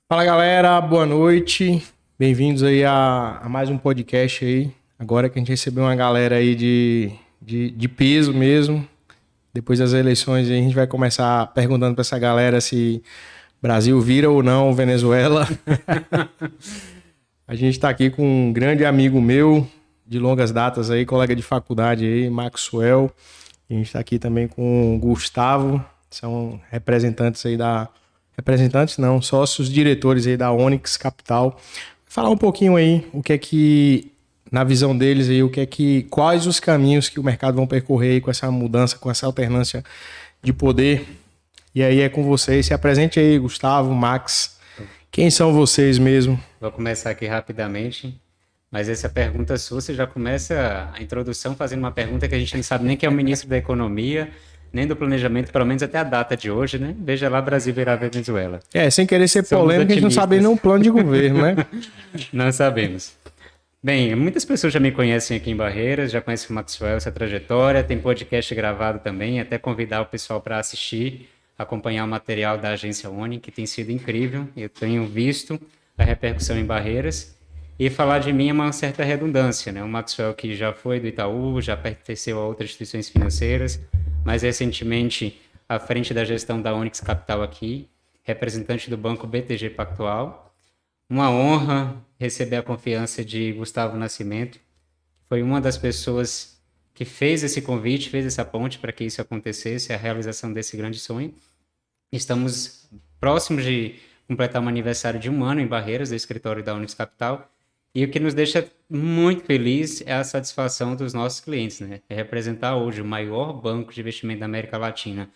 Fala galera, boa noite, bem-vindos aí a mais um podcast aí, agora que a gente recebeu uma galera aí de peso mesmo, depois das eleições a gente vai começar perguntando para essa galera se Brasil vira ou não Venezuela. A gente tá aqui com um grande amigo meu, de longas datas aí, colega de faculdade aí, Maxwell, a gente tá aqui também com o Gustavo, são representantes aí representantes não, sócios diretores aí da Onyx Capital. Falar um pouquinho aí o que é que, na visão deles aí, quais os caminhos que o mercado vão percorrer aí com essa mudança, com essa alternância de poder. E aí é com vocês. Se apresente aí, Gustavo, Max. Quem são vocês mesmo? Vou começar aqui rapidamente, mas essa pergunta sua, você já começa a introdução fazendo uma pergunta que a gente não sabe nem quem é o ministro da Economia, nem do planejamento, pelo menos até a data de hoje, né? Veja lá, Brasil virar Venezuela. Sem querer ser polêmico, a gente não sabe nem um plano de governo, né? Não sabemos. Bem, muitas pessoas já me conhecem aqui em Barreiras, já conhecem o Maxwell, essa trajetória, tem podcast gravado também, até convidar o pessoal para assistir, acompanhar o material da agência Onyx, que tem sido incrível, eu tenho visto a repercussão em Barreiras, e falar de mim é uma certa redundância, né? O Maxwell que já foi do Itaú, já pertenceu a outras instituições financeiras, mas recentemente à frente da gestão da Onyx Capital aqui, representante do banco BTG Pactual. Uma honra receber a confiança de Gustavo Nascimento, que foi uma das pessoas que fez esse convite, fez essa ponte para que isso acontecesse, a realização desse grande sonho. Estamos próximos de completar um aniversário de 1 ano em Barreiras, do escritório da Onyx Capital, e o que nos deixa muito feliz é a satisfação dos nossos clientes, né? É representar hoje o maior banco de investimento da América Latina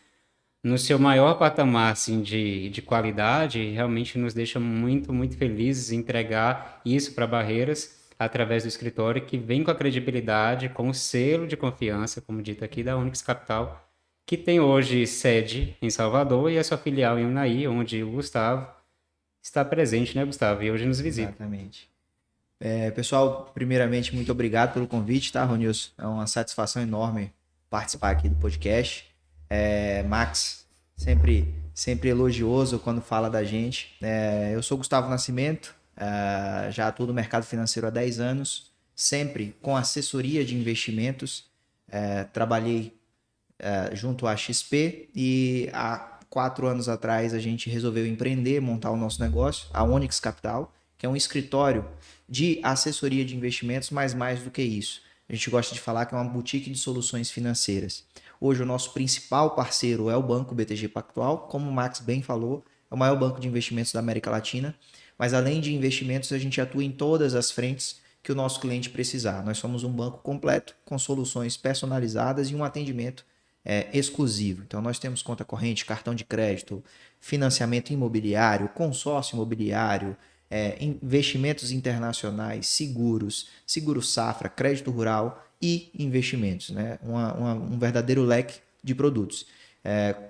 no seu maior patamar assim, de qualidade, realmente nos deixa muito, muito felizes em entregar isso para Barreiras através do escritório que vem com a credibilidade, com o selo de confiança, como dito aqui, da Onyx Capital, que tem hoje sede em Salvador e a sua filial em Unai, onde o Gustavo está presente, né, Gustavo? E hoje nos visita. Exatamente. Pessoal, primeiramente, muito obrigado pelo convite, tá, Ronilson? É uma satisfação enorme participar aqui do podcast. Max, sempre elogioso quando fala da gente. Eu sou Gustavo Nascimento, já atuo no mercado financeiro há 10 anos, sempre com assessoria de investimentos. Trabalhei junto à XP e há 4 anos atrás a gente resolveu empreender, montar o nosso negócio, a Onyx Capital, que é um escritório de assessoria de investimentos, mas mais do que isso. A gente gosta de falar que é uma boutique de soluções financeiras. Hoje o nosso principal parceiro é o banco BTG Pactual, como o Max bem falou, é o maior banco de investimentos da América Latina, mas além de investimentos a gente atua em todas as frentes que o nosso cliente precisar. Nós somos um banco completo, com soluções personalizadas e um atendimento exclusivo. Então nós temos conta corrente, cartão de crédito, financiamento imobiliário, consórcio imobiliário, investimentos internacionais, seguro safra, crédito rural e investimentos, né? Um verdadeiro leque de produtos.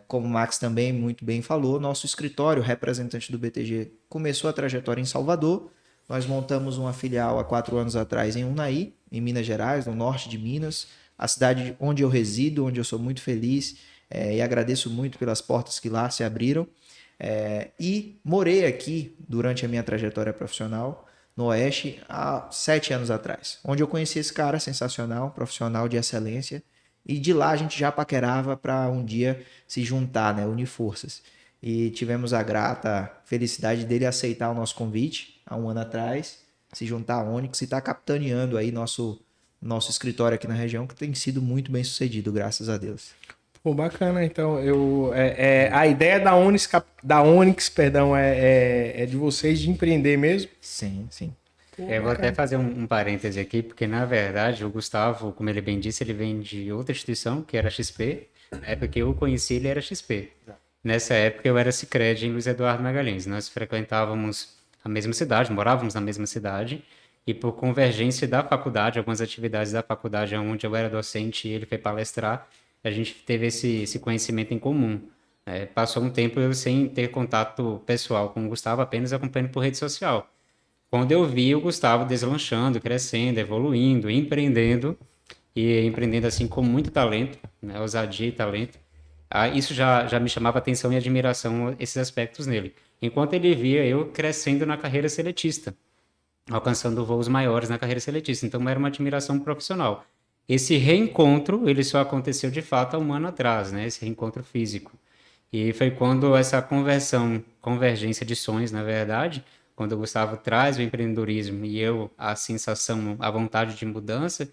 Como o Max também muito bem falou, nosso escritório representante do BTG começou a trajetória em Salvador. Nós montamos uma filial há 4 anos atrás em Unai, em Minas Gerais, no norte de Minas, a cidade onde eu resido, onde eu sou muito feliz e agradeço muito pelas portas que lá se abriram. E morei aqui durante a minha trajetória profissional no Oeste há 7 anos atrás, onde eu conheci esse cara sensacional, profissional de excelência, e de lá a gente já paquerava para um dia se juntar, né, unir forças. E tivemos a grata felicidade dele aceitar o nosso convite há 1 ano atrás, se juntar à Onyx e estar capitaneando aí nosso escritório aqui na região, que tem sido muito bem sucedido, graças a Deus. Pô, bacana, então, a ideia da Onyx, perdão, é de vocês de empreender mesmo? Sim. Pô, Eu vou até fazer um parêntese aqui, porque na verdade o Gustavo, como ele bem disse, ele vem de outra instituição, que era a XP. Na época que eu o conheci, ele era XP. Nessa época eu era Sicredi em Luiz Eduardo Magalhães. Nós frequentávamos a mesma cidade, morávamos na mesma cidade, e por convergência da faculdade, algumas atividades da faculdade onde eu era docente e ele foi palestrar, a gente teve esse conhecimento em comum. Passou um tempo eu sem ter contato pessoal com o Gustavo, apenas acompanhando por rede social. quando eu vi o Gustavo deslanchando, crescendo, evoluindo, empreendendo, e empreendendo assim com muito talento, né, ousadia e talento, isso já me chamava atenção e admiração, esses aspectos nele. Enquanto ele via eu crescendo na carreira seletista, alcançando voos maiores na carreira seletista. Então, era uma admiração profissional. Esse reencontro, ele só aconteceu de fato há um ano atrás, né? Esse reencontro físico. E foi quando essa convergência de sonhos, na verdade, quando o Gustavo traz o empreendedorismo e eu a sensação, a vontade de mudança,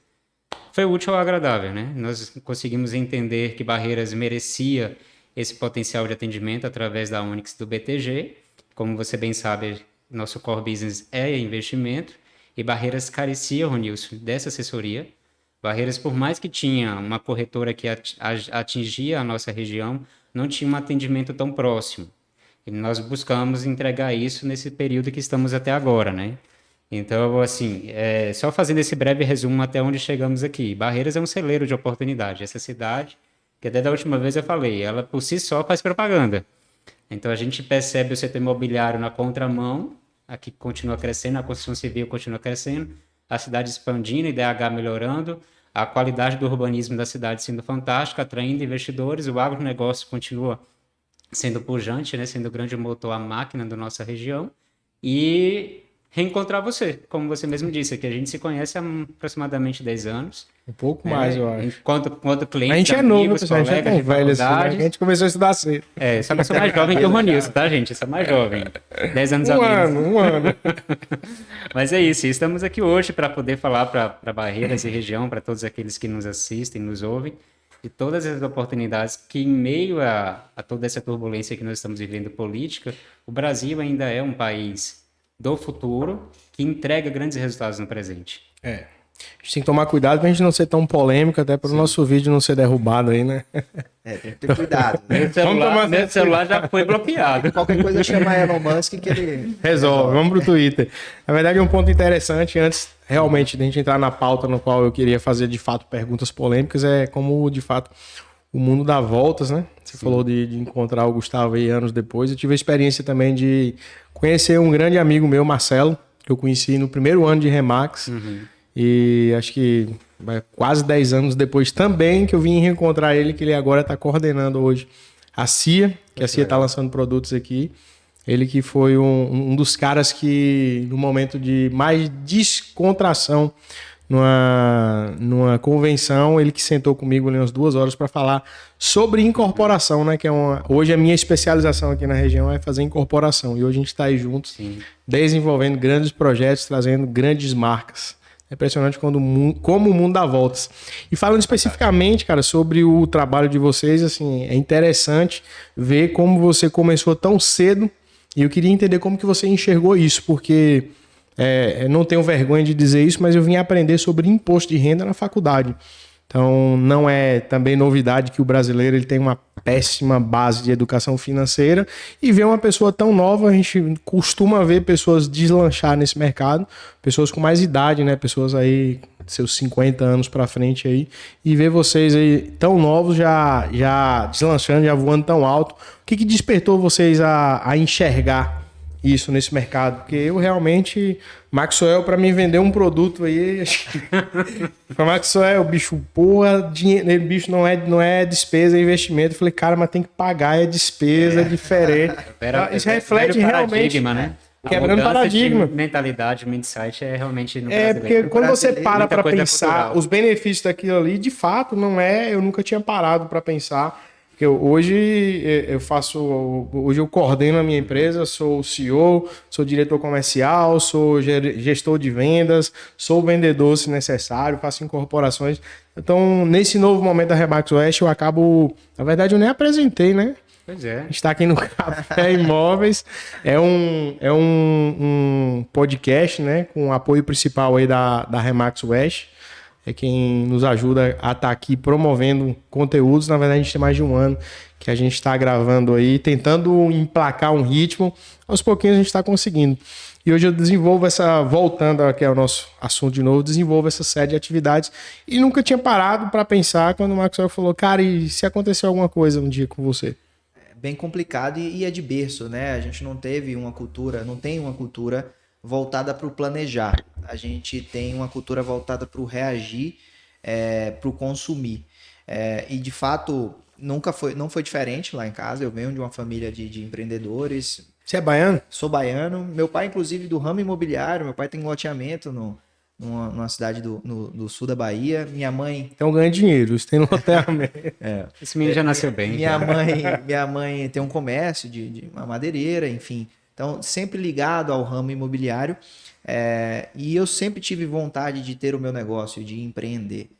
foi útil ou agradável, né? Nós conseguimos entender que Barreiras merecia esse potencial de atendimento através da Onyx do BTG. Como você bem sabe, nosso core business é investimento e Barreiras carecia, Ronilson, dessa assessoria. Barreiras, por mais que tinha uma corretora que atingia a nossa região, não tinha um atendimento tão próximo. E nós buscamos entregar isso nesse período que estamos até agora, né? Então, assim, só fazendo esse breve resumo até onde chegamos aqui. Barreiras é um celeiro de oportunidade. Essa cidade, que até da última vez eu falei, ela por si só faz propaganda. Então, a gente percebe o setor imobiliário na contramão, aqui continua crescendo, a construção civil continua crescendo, a cidade expandindo, IDH melhorando, a qualidade do urbanismo da cidade sendo fantástica, atraindo investidores, o agronegócio continua sendo pujante, né, sendo o grande motor, a máquina da nossa região, e reencontrar você, como você mesmo disse, que a gente se conhece há aproximadamente 10 anos. Um pouco mais, eu acho. Enquanto cliente, a gente é novo, pessoal, a gente é tão velho assim, né? A gente começou a estudar cedo. Só que eu sou mais jovem que o Ronilson, tá, gente? Eu sou mais jovem. 10 anos a menos. Um ano. Mas é isso, estamos aqui hoje para poder falar para Barreiras e região, para todos aqueles que nos assistem, nos ouvem, de todas as oportunidades que, em meio a toda essa turbulência que nós estamos vivendo política, o Brasil ainda é um país do futuro que entrega grandes resultados no presente. A gente tem que tomar cuidado pra gente não ser tão polêmico, até para o nosso vídeo não ser derrubado aí, né? Tem que ter cuidado. Né? Meu celular já foi bloqueado. Qualquer coisa chama Elon Musk que ele resolve. Vamos pro Twitter. Na verdade, um ponto interessante, antes realmente de a gente entrar na pauta no qual eu queria fazer de fato perguntas polêmicas, é como de fato o mundo dá voltas, né? Você falou de encontrar o Gustavo aí anos depois. Eu tive a experiência também de conhecer um grande amigo meu, Marcelo, que eu conheci no primeiro ano de Remax. E acho que quase 10 anos depois também que eu vim reencontrar ele, que ele agora está coordenando hoje a CIA, que a CIA está lançando produtos aqui. Ele que foi um dos caras que, no momento de mais descontração numa convenção, ele que sentou comigo ali umas 2 horas para falar sobre incorporação, né? Que hoje a minha especialização aqui na região é fazer incorporação. E hoje a gente está aí juntos, desenvolvendo grandes projetos, trazendo grandes marcas. É impressionante como o mundo dá voltas. E falando especificamente, cara, sobre o trabalho de vocês, assim, é interessante ver como você começou tão cedo. E eu queria entender como que você enxergou isso, porque não tenho vergonha de dizer isso, mas eu vim aprender sobre imposto de renda na faculdade. Então, não é também novidade que o brasileiro ele tem uma péssima base de educação financeira e ver uma pessoa tão nova, a gente costuma ver pessoas deslanchar nesse mercado, pessoas com mais idade, né? Pessoas aí, seus 50 anos para frente aí, e ver vocês aí tão novos já deslanchando, já voando tão alto. O que despertou vocês a enxergar isso nesse mercado? Porque eu realmente, Maxwell, para mim vender um produto aí, acho que para Maxwell, bicho, porra, dinheiro, bicho não é despesa, é investimento. Eu falei, cara, mas tem que pagar, é despesa, é diferente. Isso reflete realmente, né? Quebrando paradigma. Mentalidade, mindset é realmente no brasileiro. Porque quando você para pensar os benefícios daquilo ali, de fato, eu nunca tinha parado para pensar. Porque hoje eu coordeno a minha empresa, sou o CEO, sou diretor comercial, sou gestor de vendas, sou vendedor se necessário, faço incorporações. Então, nesse novo momento da Remax Oeste, eu acabo... Na verdade, eu nem apresentei, né? Pois é. A gente está aqui no Café Imóveis. É um podcast, né? Com o apoio principal aí da Remax Oeste. É quem nos ajuda a estar aqui promovendo conteúdos. Na verdade, a gente tem mais de 1 ano que a gente está gravando aí, tentando emplacar um ritmo. Aos pouquinhos a gente está conseguindo. E hoje eu desenvolvo voltando aqui ao nosso assunto de novo, desenvolvo essa série de atividades. E nunca tinha parado para pensar quando o Maxwell falou, cara, e se acontecer alguma coisa um dia com você? É bem complicado e é de berço, né? A gente não tem uma cultura voltada para o planejar. A gente tem uma cultura voltada para o reagir, para o consumir. E de fato não foi diferente lá em casa. Eu venho de uma família de empreendedores. Você é baiano? Sou baiano. Meu pai, inclusive, do ramo imobiliário. Meu pai tem um loteamento numa cidade do sul da Bahia. Minha mãe... Então ganha dinheiro, isso tem loteamento. Esse menino já nasceu bem. Minha mãe tem um comércio de uma madeireira, enfim. Então, sempre ligado ao ramo imobiliário. E eu sempre tive vontade de ter o meu negócio, de empreender.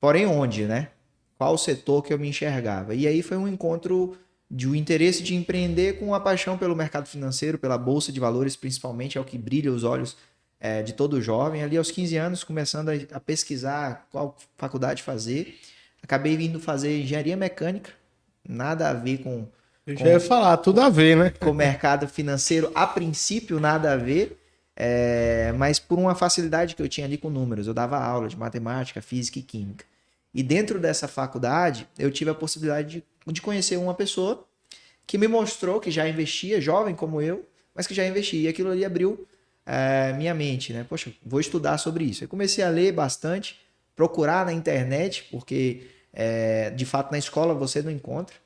Porém, onde, né? Qual o setor que eu me enxergava? E aí foi um encontro de um interesse de empreender com a paixão pelo mercado financeiro, pela bolsa de valores, principalmente, é o que brilha os olhos de todo jovem. Ali aos 15 anos, começando a pesquisar qual faculdade fazer. Acabei vindo fazer engenharia mecânica, nada a ver com... Eu já ia falar, tudo a ver, né? Com o mercado financeiro, a princípio, nada a ver. Mas por uma facilidade que eu tinha ali com números. Eu dava aula de matemática, física e química. E dentro dessa faculdade, eu tive a possibilidade de conhecer uma pessoa que me mostrou que já investia, jovem como eu, mas que já investia. E aquilo ali abriu minha mente, né? Poxa, vou estudar sobre isso. Eu comecei a ler bastante, procurar na internet, porque de fato na escola você não encontra.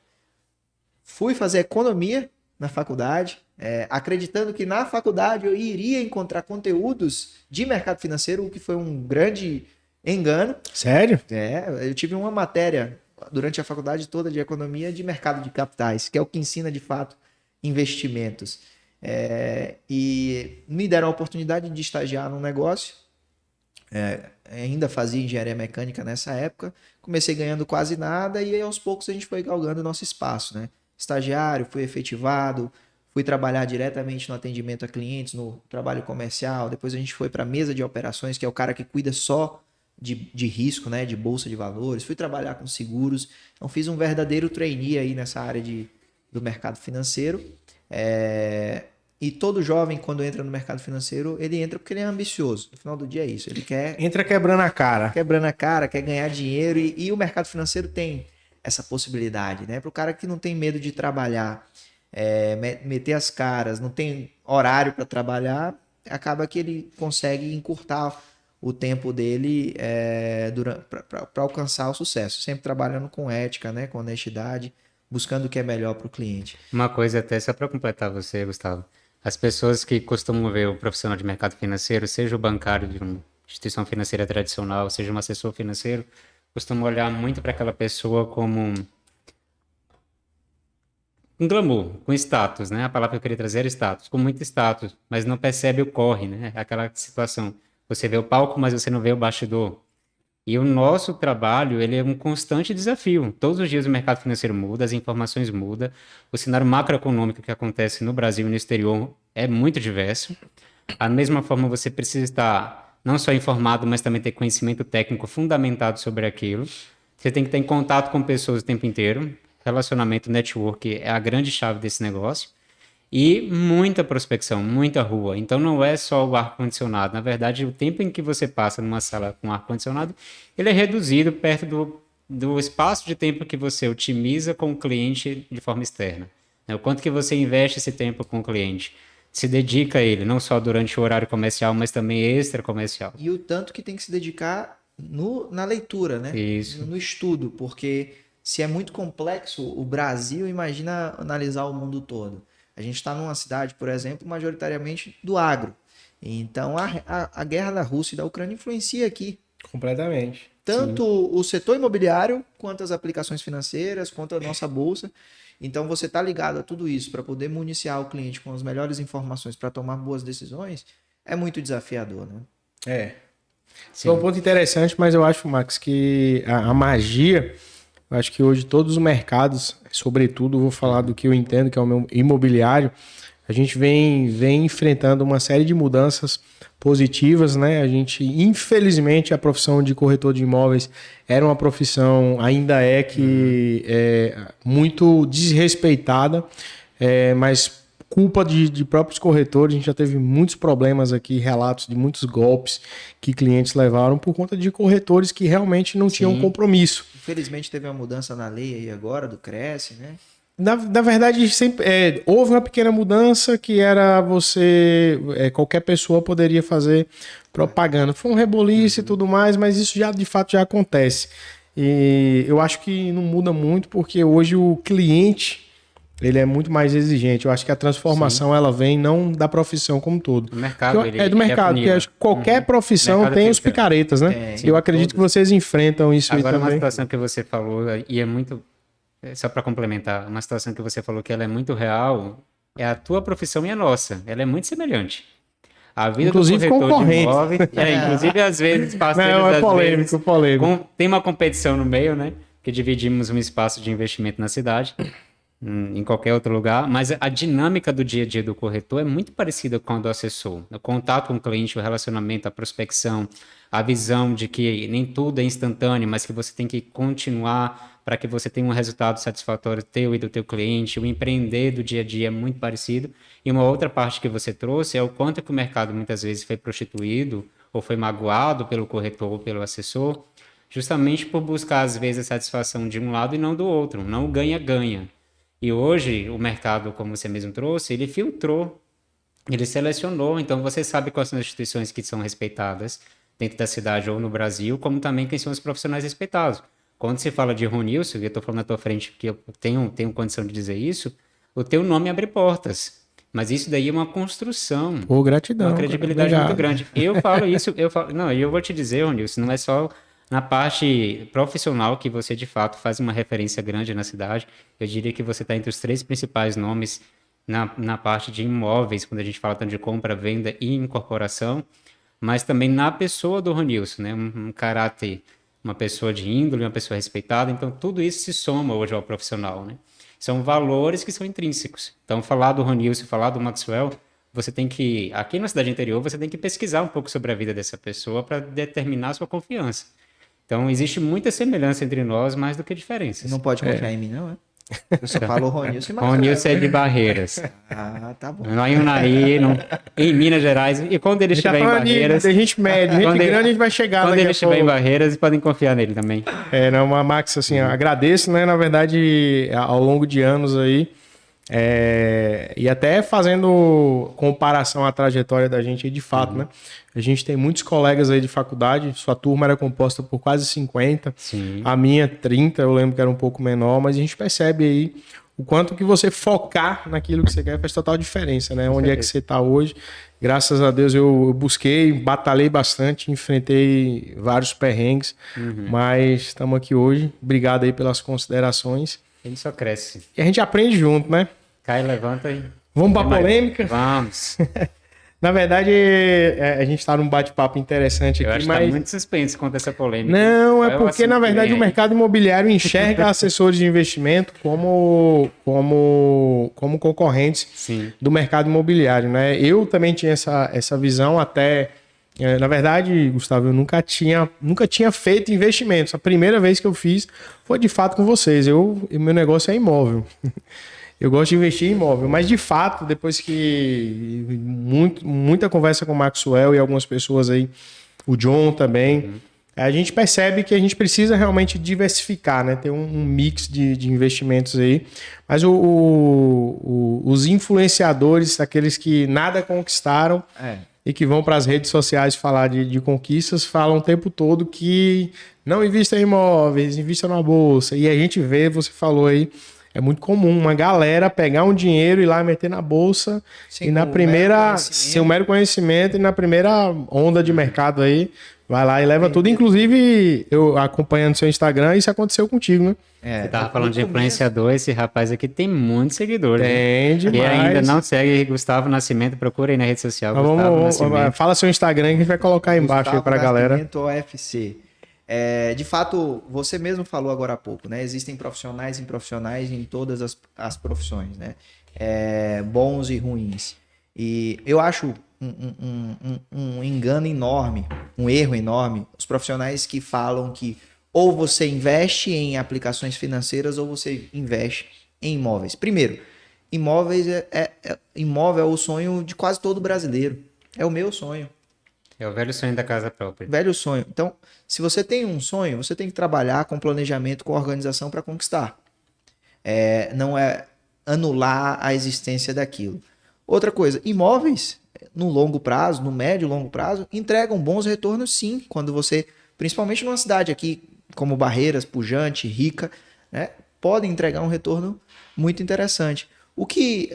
Fui fazer economia na faculdade, acreditando que na faculdade eu iria encontrar conteúdos de mercado financeiro, o que foi um grande engano. Sério? Eu tive uma matéria durante a faculdade toda de economia de mercado de capitais, que é o que ensina de fato investimentos. E me deram a oportunidade de estagiar num negócio. Ainda fazia engenharia mecânica nessa época. Comecei ganhando quase nada e aí, aos poucos a gente foi galgando o nosso espaço, né? Estagiário, fui efetivado, fui trabalhar diretamente no atendimento a clientes, no trabalho comercial. Depois a gente foi para a mesa de operações, que é o cara que cuida só de risco, né, de bolsa de valores. Fui trabalhar com seguros. Então fiz um verdadeiro trainee aí nessa área do mercado financeiro. E todo jovem, quando entra no mercado financeiro, ele entra porque ele é ambicioso. No final do dia é isso. Ele quer... Entra quebrando a cara. Quebrando a cara, quer ganhar dinheiro. E o mercado financeiro tem essa possibilidade, né? Para o cara que não tem medo de trabalhar, meter as caras, não tem horário para trabalhar, acaba que ele consegue encurtar o tempo dele para alcançar o sucesso. Sempre trabalhando com ética, né? Com honestidade, buscando o que é melhor para o cliente. Uma coisa até só para completar você, Gustavo. As pessoas que costumam ver o profissional de mercado financeiro, seja o bancário de uma instituição financeira tradicional, seja um assessor financeiro, costumam olhar muito para aquela pessoa como um glamour, com status, né? A palavra que eu queria trazer era status, com muito status, mas não percebe o corre, né? Aquela situação. Você vê o palco, mas você não vê o bastidor. E o nosso trabalho, ele é um constante desafio. Todos os dias o mercado financeiro muda, as informações mudam, o cenário macroeconômico que acontece no Brasil e no exterior é muito diverso. Da mesma forma, você precisa estar não só informado, mas também ter conhecimento técnico fundamentado sobre aquilo. Você tem que estar em contato com pessoas o tempo inteiro. Relacionamento, network é a grande chave desse negócio. E muita prospecção, muita rua. Então não é só o ar-condicionado. Na verdade, o tempo em que você passa numa sala com ar-condicionado, ele é reduzido perto do espaço de tempo que você otimiza com o cliente de forma externa. O quanto que você investe esse tempo com o cliente. Se dedica a ele, não só durante o horário comercial, mas também extra-comercial. E o tanto que tem que se dedicar na leitura, né? Isso. No estudo, porque se é muito complexo o Brasil, imagina analisar o mundo todo. A gente está numa cidade, por exemplo, majoritariamente do agro. Então, a guerra da Rússia e da Ucrânia influencia aqui. Completamente. Tanto o setor imobiliário, quanto as aplicações financeiras, quanto a nossa bolsa. Então, você está ligado a tudo isso para poder municiar o cliente com as melhores informações para tomar boas decisões, é muito desafiador, né? Sim. É um ponto interessante, mas eu acho, Max, que a magia, eu acho que hoje todos os mercados, sobretudo, vou falar do que eu entendo, que é o meu imobiliário, a gente vem enfrentando uma série de mudanças positivas, né? A gente, infelizmente, a profissão de corretor de imóveis era uma profissão, ainda muito desrespeitada, mas culpa de próprios corretores. A gente já teve muitos problemas aqui, relatos de muitos golpes que clientes levaram por conta de corretores que realmente não tinham compromisso. Infelizmente teve uma mudança na lei aí agora, do Cresce, né? Na verdade, sempre, houve uma pequena mudança que era você... qualquer pessoa poderia fazer propaganda. Foi um reboliço e tudo mais, mas isso já de fato já acontece. E eu acho que não muda muito porque hoje o cliente ele é muito mais exigente. Eu acho que a transformação ela vem não da profissão como um todo. O mercado, É do mercado, porque acho que qualquer profissão tem os picaretas, né? Eu acredito que vocês enfrentam isso Agora, aí também. uma situação que você falou, e é muito... Só para complementar, uma situação que você falou que ela é muito real, é a tua profissão e a nossa. Ela é muito semelhante. A vida Inclusive do corretor de concorrente. imóveis, inclusive às vezes parceiros, Não, é às polêmico, vezes, polêmico. tem uma competição no meio, né? Que dividimos um espaço de investimento na cidade, em qualquer outro lugar, mas a dinâmica do dia a dia do corretor é muito parecida com a do assessor. O contato com o cliente, o relacionamento, a prospecção, a visão de que nem tudo é instantâneo, mas que você tem que continuar para que você tenha um resultado satisfatório teu e do teu cliente. O empreender do dia a dia é muito parecido. E uma outra parte que você trouxe é o quanto que o mercado muitas vezes foi prostituído ou foi magoado pelo corretor ou pelo assessor, justamente por buscar às vezes a satisfação de um lado e não do outro, não o ganha-ganha. E hoje o mercado, como você mesmo trouxe, ele filtrou, ele selecionou. Então você sabe quais são as instituições que são respeitadas dentro da cidade ou no Brasil, como também quem são os profissionais respeitados. Quando se fala de Ronilson, eu estou falando na tua frente porque eu tenho condição de dizer isso, o teu nome abre portas. Mas isso daí é uma construção. Pô, gratidão. Uma credibilidade muito grande. Eu falo isso, não, eu vou te dizer, Ronilson, não é só na parte profissional que você de fato faz uma referência grande na cidade. Eu diria que você está entre os 3 principais nomes na parte de imóveis, quando a gente fala tanto de compra, venda e incorporação, mas também na pessoa do Ronilson, né? Um caráter, uma pessoa de índole, uma pessoa respeitada. Então, tudo isso se soma hoje ao profissional, né? São valores que são intrínsecos. Então, falar do Ronilson, falar do Maxwell, você tem que, aqui na cidade interior, você tem que pesquisar um pouco sobre a vida dessa pessoa para determinar a sua confiança. Então, existe muita semelhança entre nós, mais do que diferenças. Não pode confiar em mim, não, é? Eu só falo Ronilson e Maxwell. Ronilson é de Barreiras. Ah, tá bom. Lá em Unai, em Minas Gerais. E quando ele estiver em Barreiras... A gente mede, gente grande, a gente vai chegar quando daqui ele a estiver pouco. em Barreiras, podem confiar nele também. Não, Max, assim, eu agradeço, né, na verdade, ao longo de anos aí, e até fazendo comparação à trajetória da gente aí, de fato, né, a gente tem muitos colegas aí de faculdade, sua turma era composta por quase 50, Sim. A minha 30, eu lembro que era um pouco menor, mas a gente percebe aí o quanto que você focar naquilo que você quer faz total diferença, né, onde é que você está hoje. Graças a Deus eu busquei, batalhei bastante, enfrentei vários perrengues, mas estamos aqui hoje. Obrigado aí pelas considerações. A gente só cresce. E a gente aprende junto, né? Cai, levanta e... Vamos para polêmica? Vamos. Na verdade, a gente está num bate-papo interessante Eu aqui, acho mas... que tá muito suspense quanto a essa polêmica. Não, é Qual o porque, assunto na que verdade, vem o aí? mercado imobiliário enxerga assessores de investimento como concorrentes Sim. do mercado imobiliário, né? Eu também tinha essa visão até... na verdade, Gustavo, eu nunca tinha feito investimentos. A primeira vez que eu fiz foi, de fato, com vocês. Meu negócio é imóvel. Eu gosto de investir em imóvel, mas de fato, depois que muita conversa com o Maxwell e algumas pessoas aí, o John também, a gente percebe que a gente precisa realmente diversificar, né? Ter um mix de investimentos aí. Mas os influenciadores, aqueles que nada conquistaram e que vão para as redes sociais falar de conquistas, falam o tempo todo que não invista em imóveis, invista na bolsa. E a gente vê, você falou aí, é muito comum uma galera pegar um dinheiro e ir lá meter na bolsa e na primeira, sem mero conhecimento, e na primeira onda de mercado aí, vai lá e leva tudo. Inclusive, eu acompanhando seu Instagram, isso aconteceu contigo, né? Você tava falando de influenciador, esse rapaz aqui tem muitos seguidores. Tem demais. E ainda não segue Gustavo Nascimento, procura aí na rede social, Gustavo Nascimento. Fala seu Instagram que a gente vai colocar aí embaixo aí pra galera. OFC. De fato, você mesmo falou agora há pouco, né? Existem profissionais e profissionais em todas as profissões, né? Bons e ruins. E eu acho um engano enorme, um erro enorme, os profissionais que falam que ou você investe em aplicações financeiras ou você investe em imóveis. Primeiro, imóvel é o sonho de quase todo brasileiro. É o meu sonho. É o velho sonho da casa própria. Velho sonho. Então, se você tem um sonho, você tem que trabalhar com planejamento, com organização para conquistar. não é anular a existência daquilo. Outra coisa, imóveis no longo prazo, no médio e longo prazo, entregam bons retornos sim, quando você, principalmente numa cidade aqui como Barreiras, pujante, rica, né, podem entregar um retorno muito interessante. O que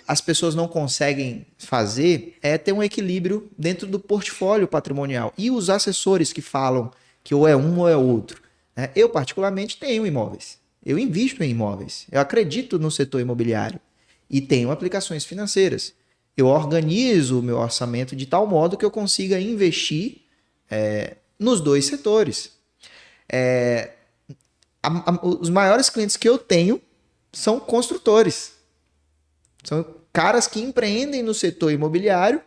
as pessoas não conseguem fazer é ter um equilíbrio dentro do portfólio patrimonial. E os assessores que falam que ou é um ou é outro, né? Eu, particularmente, tenho imóveis. Eu invisto em imóveis. Eu acredito no setor imobiliário. E tenho aplicações financeiras. Eu organizo o meu orçamento de tal modo que eu consiga investir nos dois setores. Os maiores clientes que eu tenho são construtores. São caras que empreendem no setor imobiliário,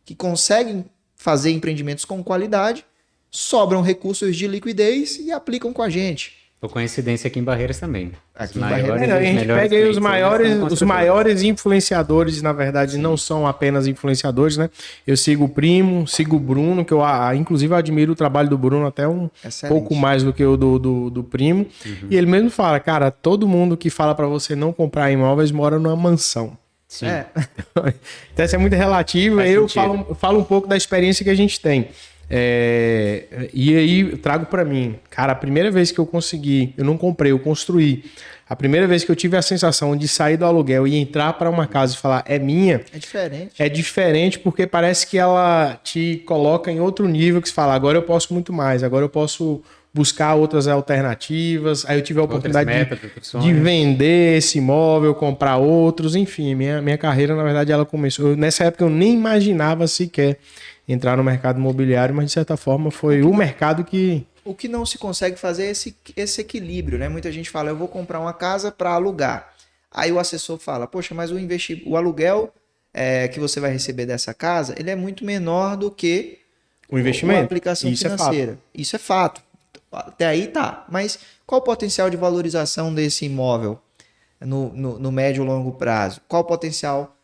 que conseguem fazer empreendimentos com qualidade, sobram recursos de liquidez e aplicam com a gente. Por coincidência aqui em Barreiras também. Aqui em Barreiras, a gente pega aí os maiores influenciadores, na verdade, sim, não são apenas influenciadores, né? Eu sigo o Primo, sigo o Bruno, que eu inclusive admiro o trabalho do Bruno até pouco mais do que o do Primo. Uhum. E ele mesmo fala, cara, todo mundo que fala para você não comprar imóveis mora numa mansão. Sim. Então isso é muito relativo. Eu falo um pouco da experiência que a gente tem. E aí eu trago pra mim, cara, a primeira vez que eu consegui, eu não comprei, eu construí. A primeira vez que eu tive a sensação de sair do aluguel e entrar para uma casa e falar é minha, é diferente. É diferente porque parece que ela te coloca em outro nível, que você fala, agora eu posso muito mais, agora eu posso buscar outras alternativas. Aí eu tive a oportunidade de vender esse imóvel, comprar outros, enfim, minha carreira, na verdade, ela começou. Nessa época eu nem imaginava sequer entrar no mercado imobiliário, mas de certa forma foi o mercado que... O que não se consegue fazer é esse equilíbrio, né? Muita gente fala, eu vou comprar uma casa para alugar. Aí o assessor fala, poxa, mas o aluguel que você vai receber dessa casa, ele é muito menor do que o investimento. A aplicação financeira. Isso é fato. Até aí tá. Mas qual o potencial de valorização desse imóvel no médio e longo prazo? Qual o potencial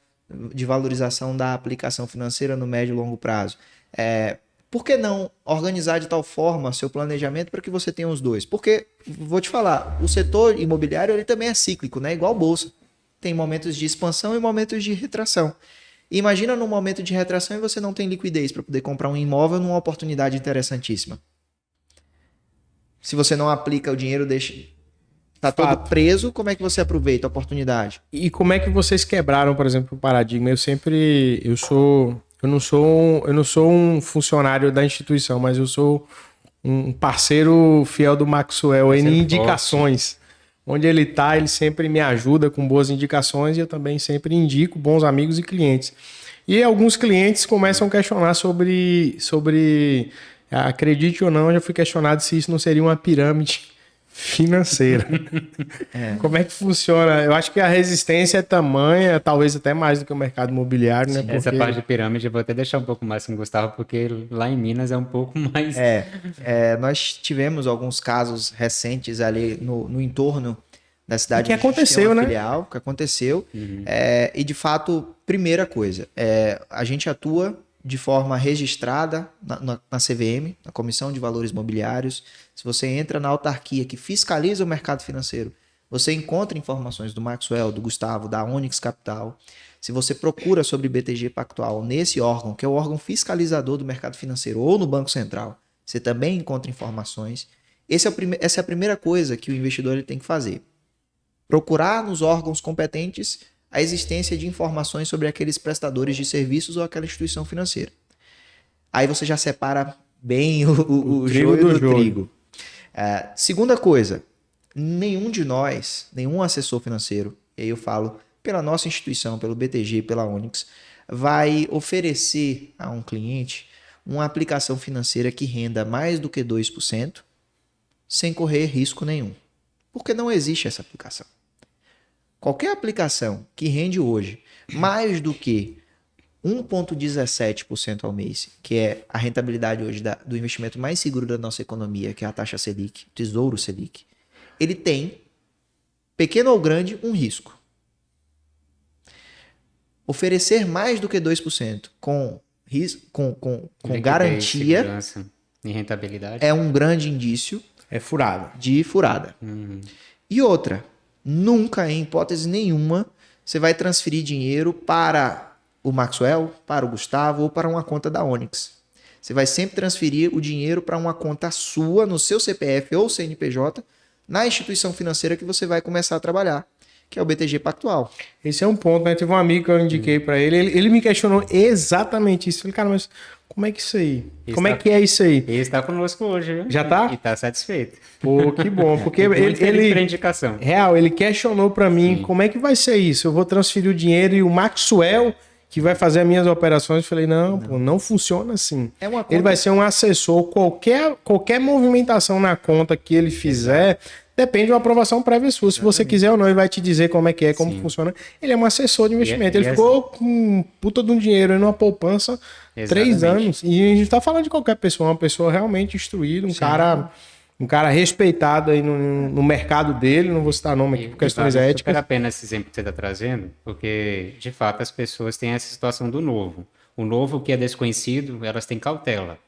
de valorização da aplicação financeira no médio e longo prazo? Por que não organizar de tal forma seu planejamento para que você tenha os dois? Porque, vou te falar, o setor imobiliário ele também é cíclico, né? Igual bolsa. Tem momentos de expansão e momentos de retração. E imagina num momento de retração e você não tem liquidez para poder comprar um imóvel numa oportunidade interessantíssima. Se você não aplica o dinheiro, tá todo preso, como é que você aproveita a oportunidade? E como é que vocês quebraram, por exemplo, o paradigma? Eu não sou um funcionário da instituição, mas eu sou um parceiro fiel do Maxwell em indicações. Onde ele está, ele sempre me ajuda com boas indicações e eu também sempre indico bons amigos e clientes. E alguns clientes começam a questionar sobre acredite ou não, eu já fui questionado se isso não seria uma pirâmide financeira. Como é que funciona? Eu acho que a resistência é tamanha, talvez até mais do que o mercado imobiliário, né? Essa parte de pirâmide eu vou até deixar um pouco mais com o Gustavo, porque lá em Minas é um pouco mais... Nós tivemos alguns casos recentes ali no entorno da cidade. Que aconteceu, né? Filial, que aconteceu. Uhum. E de fato, primeira coisa, a gente atua de forma registrada na CVM, na Comissão de Valores Mobiliários. Se você entra na autarquia que fiscaliza o mercado financeiro, você encontra informações do Maxwell, do Gustavo, da Onyx Capital. Se você procura sobre BTG Pactual nesse órgão, que é o órgão fiscalizador do mercado financeiro, ou no Banco Central, você também encontra informações. Essa é a primeira coisa que o investidor ele tem que fazer. Procurar nos órgãos competentes a existência de informações sobre aqueles prestadores de serviços ou aquela instituição financeira. Aí você já separa bem o joio do trigo. Segunda coisa, nenhum de nós, nenhum assessor financeiro, e aí eu falo pela nossa instituição, pelo BTG, pela Onyx, vai oferecer a um cliente uma aplicação financeira que renda mais do que 2% sem correr risco nenhum. Porque não existe essa aplicação. Qualquer aplicação que rende hoje mais do que 1,17% ao mês, que é a rentabilidade hoje do investimento mais seguro da nossa economia, que é a taxa Selic, Tesouro Selic, ele tem, pequeno ou grande, um risco. Oferecer mais do que 2% com garantia e rentabilidade é um grande indício de furada. E outra, nunca, em hipótese nenhuma, você vai transferir dinheiro para o Maxwell, para o Gustavo ou para uma conta da Onyx. Você vai sempre transferir o dinheiro para uma conta sua, no seu CPF ou CNPJ, na instituição financeira que você vai começar a trabalhar, que é o BTG Pactual. Esse é um ponto, né? Teve um amigo que eu indiquei para ele me questionou exatamente isso. Eu falei, cara, mas como é que isso aí? Como é que é isso aí? Ele está conosco hoje, viu? Já tá? E está satisfeito. Pô, que bom, porque ele por indicação. Real, ele questionou para mim como é que vai ser isso. Eu vou transferir o dinheiro e o Maxwell que vai fazer as minhas operações. Eu falei, não, pô, não funciona assim. É uma conta... Ele vai ser um assessor, qualquer movimentação na conta que ele fizer, depende de uma aprovação prévia sua. Se você quiser ou não, ele vai te dizer como é que é, como funciona. Ele é um assessor de investimento. Ele ficou com puta de um dinheiro numa poupança 3 anos. E a gente tá falando de qualquer pessoa, uma pessoa realmente instruída, um cara respeitado aí no mercado dele, não vou citar nome aqui por questões éticas. Super a pena esse exemplo que você está trazendo, porque, de fato, as pessoas têm essa situação do novo. O novo que é desconhecido, elas têm cautela.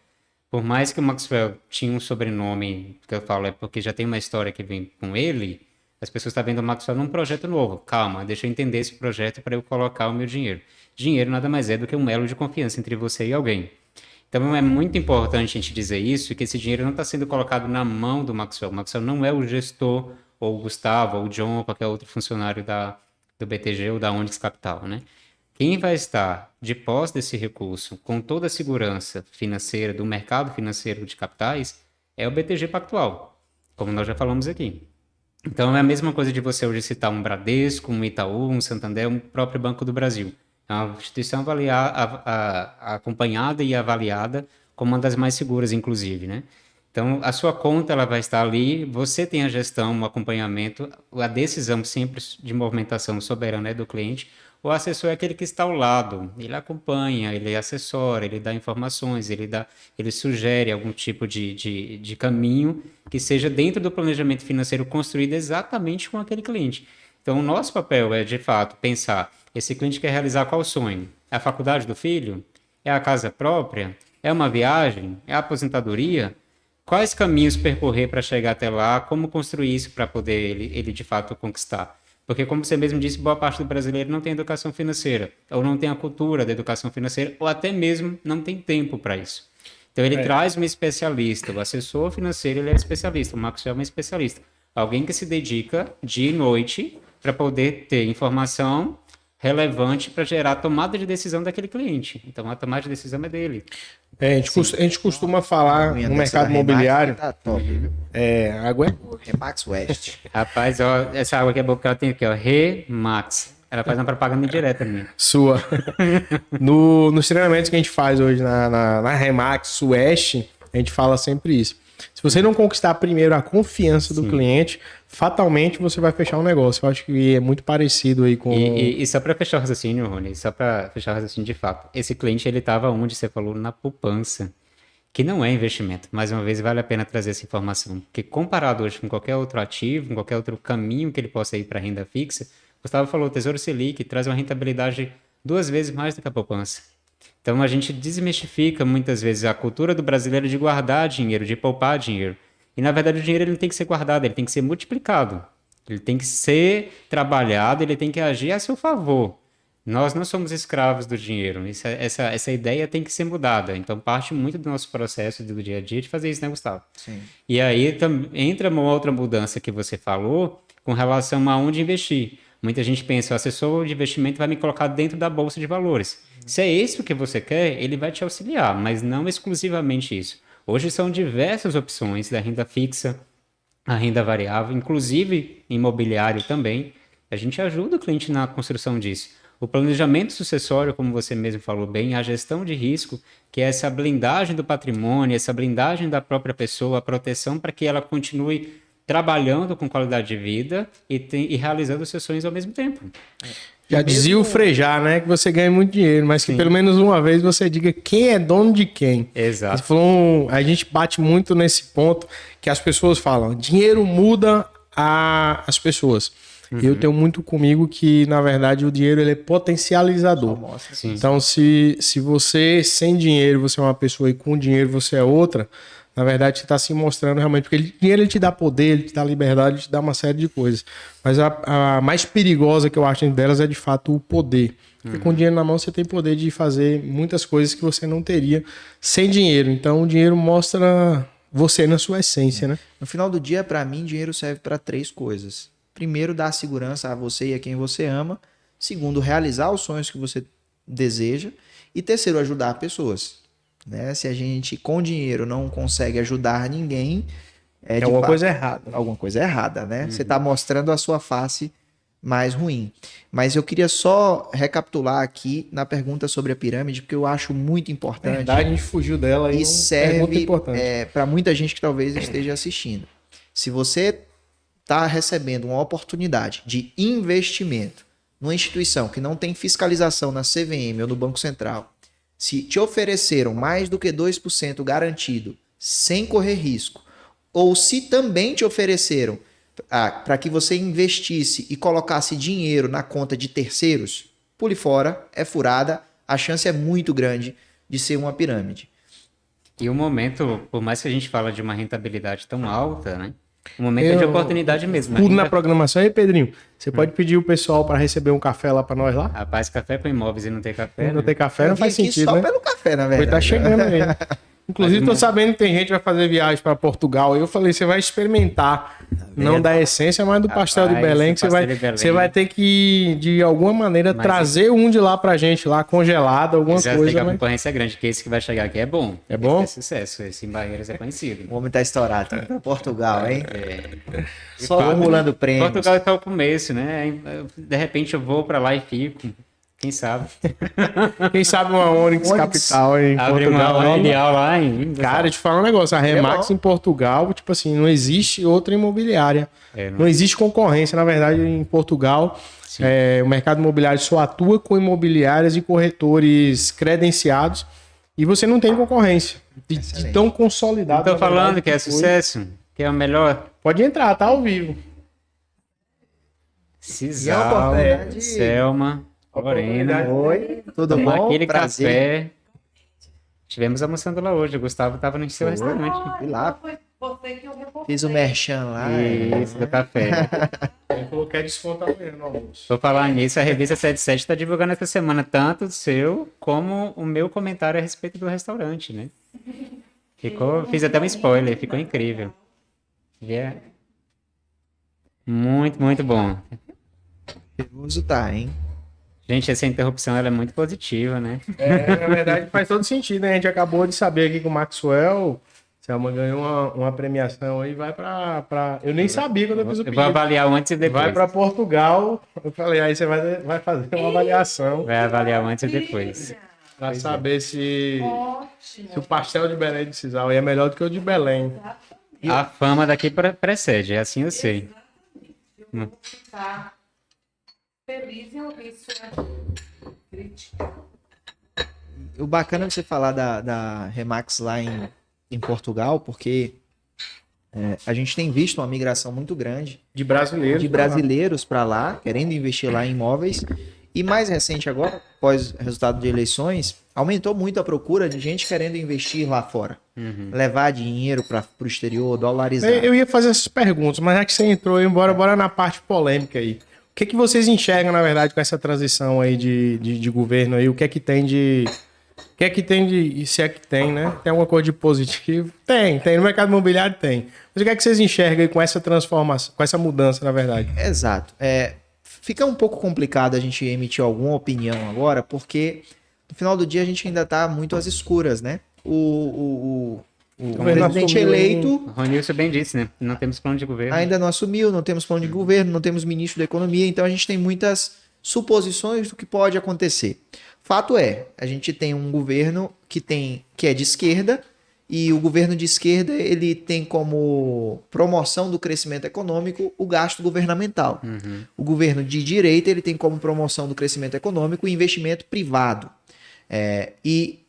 Por mais que o Maxwell tinha um sobrenome, que eu falo é porque já tem uma história que vem com ele, as pessoas estão vendo o Maxwell num projeto novo. Calma, deixa eu entender esse projeto para eu colocar o meu dinheiro. Dinheiro nada mais é do que um elo de confiança entre você e alguém. Então é muito importante a gente dizer isso, que esse dinheiro não está sendo colocado na mão do Maxwell. O Maxwell não é o gestor, ou o Gustavo, ou o John, ou qualquer outro funcionário do BTG ou da Onyx Capital, né? Quem vai estar de posse desse recurso, com toda a segurança financeira do mercado financeiro de capitais, é o BTG Pactual, como nós já falamos aqui. Então é a mesma coisa de você hoje citar um Bradesco, um Itaú, um Santander, um próprio Banco do Brasil. É uma instituição acompanhada e avaliada como uma das mais seguras, inclusive, né? Então, a sua conta ela vai estar ali, você tem a gestão, o acompanhamento, a decisão sempre de movimentação soberana é do cliente, o assessor é aquele que está ao lado, ele acompanha, ele assessora, ele dá informações, ele sugere algum tipo de caminho que seja dentro do planejamento financeiro construído exatamente com aquele cliente. Então, o nosso papel é, de fato, pensar, esse cliente quer realizar qual sonho? É a faculdade do filho? É a casa própria? É uma viagem? É a aposentadoria? Quais caminhos percorrer para chegar até lá? Como construir isso para poder ele, de fato, conquistar? Porque, como você mesmo disse, boa parte do brasileiro não tem educação financeira, ou não tem a cultura da educação financeira, ou até mesmo não tem tempo para isso. Então, ele traz um especialista. O assessor financeiro ele é especialista, o Maxwell é um especialista. Alguém que se dedica dia e noite para poder ter informação relevante para gerar a tomada de decisão daquele cliente. Então, a tomada de decisão é dele. A gente costuma falar no mercado imobiliário... Tá top, viu? Água é... Remax West. Rapaz, ó, essa água aqui é boa porque ela tem aqui, ó, Remax. Ela faz uma propaganda indireta minha. Sua. Nos treinamentos que a gente faz hoje na Remax West, a gente fala sempre isso. Se você não conquistar primeiro a confiança do cliente, fatalmente você vai fechar um negócio. Eu acho que é muito parecido aí com... E só para fechar o raciocínio, Rony, só para fechar o raciocínio de fato, esse cliente ele estava onde você falou, na poupança, que não é investimento. Mais uma vez, vale a pena trazer essa informação, porque comparado hoje com qualquer outro ativo, com qualquer outro caminho que ele possa ir para renda fixa, Gustavo falou, o Tesouro Selic traz uma rentabilidade 2 vezes mais do que a poupança. Então, a gente desmistifica muitas vezes a cultura do brasileiro de guardar dinheiro, de poupar dinheiro. E, na verdade, o dinheiro ele não tem que ser guardado, ele tem que ser multiplicado. Ele tem que ser trabalhado, ele tem que agir a seu favor. Nós não somos escravos do dinheiro. Essa ideia tem que ser mudada. Então, parte muito do nosso processo do dia a dia de fazer isso, né, Gustavo? Sim. E aí entra uma outra mudança que você falou com relação a onde investir. Muita gente pensa, o assessor de investimento vai me colocar dentro da bolsa de valores. Se é isso que você quer, ele vai te auxiliar, mas não exclusivamente isso. Hoje são diversas opções da renda fixa, a renda variável, inclusive imobiliário também. A gente ajuda o cliente na construção disso. O planejamento sucessório, como você mesmo falou bem, a gestão de risco, que é essa blindagem do patrimônio, essa blindagem da própria pessoa, a proteção para que ela continue trabalhando com qualidade de vida e realizando os seus sonhos ao mesmo tempo. Já dizia o Frejá, né? Que você ganha muito dinheiro, mas que pelo menos uma vez você diga quem é dono de quem. Exato. Você falou, a gente bate muito nesse ponto que as pessoas falam, dinheiro muda as pessoas. E eu tenho muito comigo que, na verdade, o dinheiro ele é potencializador. Sim. Então, se você sem dinheiro, você é uma pessoa e com dinheiro você é outra, na verdade, você está se mostrando realmente, porque o dinheiro ele te dá poder, ele te dá liberdade, ele te dá uma série de coisas. Mas a mais perigosa que eu acho delas é, de fato, o poder. Porque com dinheiro na mão você tem poder de fazer muitas coisas que você não teria sem dinheiro. Então, o dinheiro mostra você na sua essência, né? No final do dia, para mim, dinheiro serve para 3 coisas. Primeiro, dar segurança a você e a quem você ama. Segundo, realizar os sonhos que você deseja. E terceiro, ajudar pessoas. Né? Se a gente, com dinheiro, não consegue ajudar ninguém, É alguma coisa errada. alguma coisa errada, né? Você está mostrando a sua face mais ruim. Mas eu queria só recapitular aqui na pergunta sobre a pirâmide, porque eu acho muito importante. Na verdade, a gente fugiu dela E serve importante. para muita gente que talvez esteja assistindo. Se você está recebendo uma oportunidade de investimento numa instituição que não tem fiscalização na CVM ou no Banco Central, se te ofereceram mais do que 2% garantido, sem correr risco, ou se também te ofereceram para que você investisse e colocasse dinheiro na conta de terceiros, pule fora, é furada, a chance é muito grande de ser uma pirâmide. E o momento, por mais que a gente fala de uma rentabilidade tão alta, né? O momento é de oportunidade mesmo. Tudo na programação. E aí, Pedrinho, você pode pedir o pessoal para receber um café lá para nós lá? Rapaz, café com imóveis e não ter café, Não né? ter café não faz vim aqui sentido, só né? pelo café, na Ele verdade. tá chegando aí. Inclusive, tô sabendo que tem gente que vai fazer viagem para Portugal. Eu falei, você vai experimentar, não da essência, mas do pastel de Rapaz, Belém, que esse pastel de Belém. você vai ter que, de alguma maneira, Mas trazer um de lá pra gente, lá congelado, alguma Já tem coisa. que a Mas... concorrência é grande, porque esse que vai chegar aqui é bom. É bom? Esse é sucesso, esse em Barreiras é conhecido. O homem tá estourado, tá pra Portugal, hein? É. Só acumulando prêmios. Portugal é só o começo, né? De repente eu vou pra lá e fico. Quem sabe? Quem sabe uma Onyx Capital em Abre uma Portugal. filial lá em... Cara, te falar um negócio, a Remax bom. em Portugal, tipo assim, não existe outra imobiliária. não- Não existe concorrência, na verdade, em Portugal. O mercado imobiliário só atua com imobiliárias e corretores credenciados e você não tem concorrência. De tão consolidado. Tô na falando verdade, que é foi. sucesso, que é o melhor. Pode entrar, tá ao vivo. Cisal, oportunidade- Selma, Lorena. Oi, tudo Tomar bom? aquele Prazer. café. Estivemos almoçando lá hoje. O Gustavo tava no seu restaurante. Fui lá, Foi você que eu reportei. fiz o merchan lá. Isso, do café. Ele falou que é desconto amanhã no almoço. Vou falar nisso, a revista 77 está divulgando essa semana tanto o seu como o meu comentário a respeito do restaurante, né? Fiz até um spoiler, ficou incrível. Muito, muito bom. Cheiroso tá, hein? Gente, essa interrupção ela é muito positiva, né? Na verdade, faz todo sentido, né? A gente acabou de saber aqui que o Maxwell, Selma, ganhou uma premiação aí, vai pra... Eu nem sabia quando eu fiz o Eu vou pedido. avaliar o antes e depois. Vai pra Portugal. Eu falei, aí você vai fazer uma avaliação Vai avaliar o antes e depois. pra saber se Ótimo. o pastel de Belém de Cisal aí é melhor do que o de Belém. A fama daqui precede, é assim eu sei. Eu vou ficar feliz em ouvir sua crítica. O bacana é você falar da Remax lá em Portugal, porque a gente tem visto uma migração muito grande De brasileiro. de brasileiros para lá, querendo investir lá em imóveis. E mais recente agora, após o resultado de eleições, aumentou muito a procura de gente querendo investir lá fora. Levar dinheiro para o exterior, dolarizar. Eu ia fazer essas perguntas, mas já que você entrou aí, bora na parte polêmica aí. O que que vocês enxergam, na verdade, com essa transição aí de governo aí? O que é que tem de... O que é que tem de... Se é que tem, né? Tem alguma coisa de positivo? Tem. No mercado imobiliário tem. Mas o que é que vocês enxergam aí com essa transformação, com essa mudança, na verdade? Exato. Fica um pouco complicado a gente emitir alguma opinião agora, porque no final do dia a gente ainda está muito às escuras, né? O presidente assumiu, eleito O Ronilson bem disse, né? Não temos plano de governo. ainda não assumiu, não temos plano de governo, não temos ministro da economia, então a gente tem muitas suposições do que pode acontecer. Fato é, a gente tem um governo que é de esquerda, e o governo de esquerda ele tem como promoção do crescimento econômico o gasto governamental. O governo de direita ele tem como promoção do crescimento econômico o investimento privado. E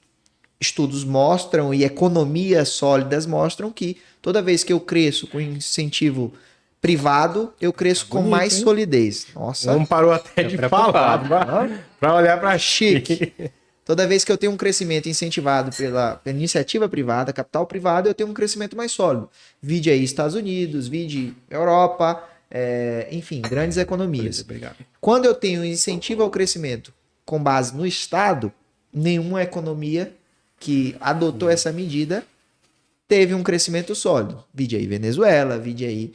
estudos mostram e economias sólidas mostram que toda vez que eu cresço com incentivo privado, eu cresço com bonito, mais hein? solidez. Nossa, Um parou até de falar preocupado. pra olhar pra chique. Toda vez que eu tenho um crescimento incentivado pela iniciativa privada, capital privado, eu tenho um crescimento mais sólido. Vide aí Estados Unidos, vide Europa, enfim, grandes economias. Obrigado. Quando eu tenho incentivo ao crescimento com base no Estado, nenhuma economia que adotou essa medida teve um crescimento sólido. Vide aí Venezuela, vide aí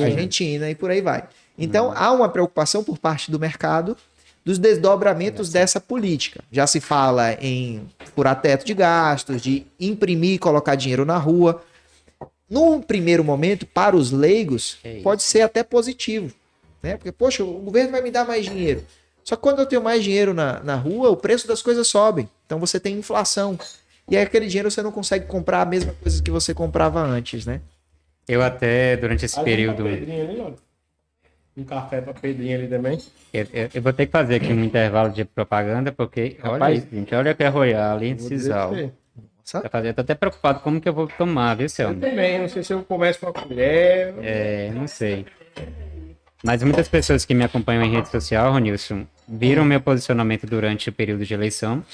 Argentina e por aí vai. Então, há uma preocupação por parte do mercado dos desdobramentos dessa política. Já se fala em furar teto de gastos, de imprimir e colocar dinheiro na rua. Num primeiro momento, para os leigos, pode ser até positivo, né? Porque, poxa, o governo vai me dar mais dinheiro. Só que quando eu tenho mais dinheiro na rua, o preço das coisas sobe. Então você tem inflação. E aí aquele dinheiro você não consegue comprar a mesma coisa que você comprava antes, né? Eu até, durante esse período... Um café pra Pedrinho ali também. Eu vou ter que fazer aqui um intervalo de propaganda, porque, olha Rapaz, isso, gente, olha que é Royal, Vou dizer Cisal. pra você. Eu tô até preocupado como que eu vou tomar, viu, Eu Selma? também, não sei se eu começo com a colher. Não sei. Mas muitas pessoas que me acompanham em rede social, Ronilson, viram meu posicionamento durante o período de eleição.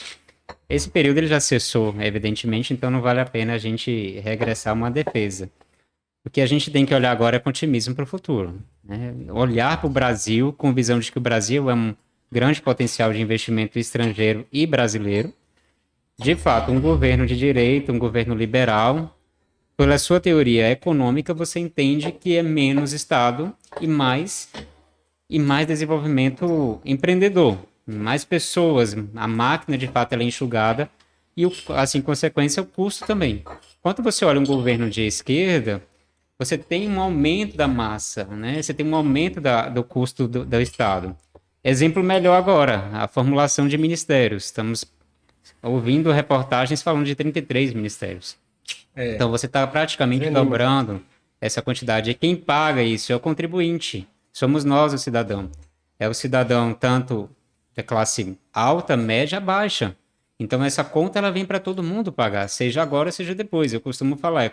Esse período ele já cessou, evidentemente, então não vale a pena a gente regressar a uma defesa. O que a gente tem que olhar agora é com otimismo para o futuro, né? Olhar para o Brasil com visão de que o Brasil é um grande potencial de investimento estrangeiro e brasileiro. De fato, um governo de direita, um governo liberal, pela sua teoria econômica, você entende que é menos Estado e mais desenvolvimento empreendedor. Mais pessoas, a máquina de fato ela é enxugada e, assim, consequência, o custo também. Quando você olha um governo de esquerda, você tem um aumento da massa, né? Você tem um aumento do custo do Estado. Exemplo melhor agora, a formulação de ministérios. Estamos ouvindo reportagens falando de 33 ministérios. Então você está praticamente dobrando essa quantidade. E quem paga isso é o contribuinte. Somos nós, o cidadão. É o cidadão tanto da classe alta, média, baixa. Então essa conta ela vem para todo mundo pagar, seja agora, seja depois. Eu costumo falar,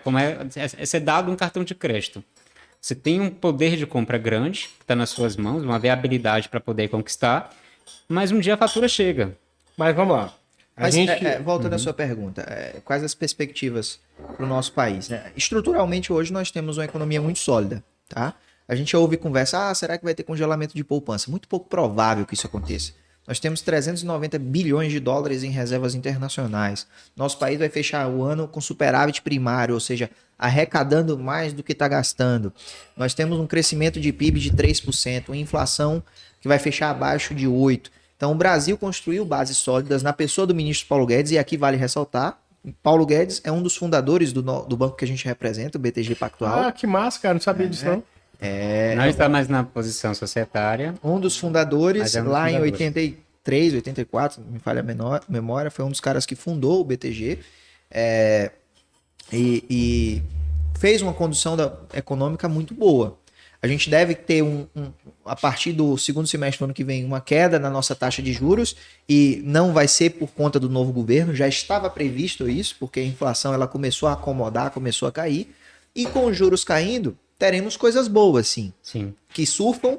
é ser dado um cartão de crédito. Você tem um poder de compra grande, que está nas suas mãos, uma viabilidade para poder conquistar, mas um dia a fatura chega. Mas vamos lá. Voltando à sua pergunta, quais as perspectivas para o nosso país, né? Estruturalmente, hoje nós temos uma economia muito sólida, tá? A gente ouve conversa, será que vai ter congelamento de poupança? Muito pouco provável que isso aconteça. Nós temos 390 bilhões de dólares em reservas internacionais. Nosso país vai fechar o ano com superávit primário, ou seja, arrecadando mais do que está gastando. Nós temos um crescimento de PIB de 3%, uma inflação que vai fechar abaixo de 8%. Então, o Brasil construiu bases sólidas na pessoa do ministro Paulo Guedes, e aqui vale ressaltar, Paulo Guedes é um dos fundadores do banco que a gente representa, o BTG Pactual. Ah, que massa, cara, não sabia disso não. Não está mais na posição societária. Um dos fundadores, lá em fundador. 83, 84, me falha a memória, foi um dos caras que fundou o BTG e fez uma condução econômica muito boa. A gente deve ter, a partir do segundo semestre do ano que vem, uma queda na nossa taxa de juros, e não vai ser por conta do novo governo, já estava previsto isso, porque a inflação ela começou a acomodar, começou a cair, e com os juros caindo, teremos coisas boas, sim. Que surfam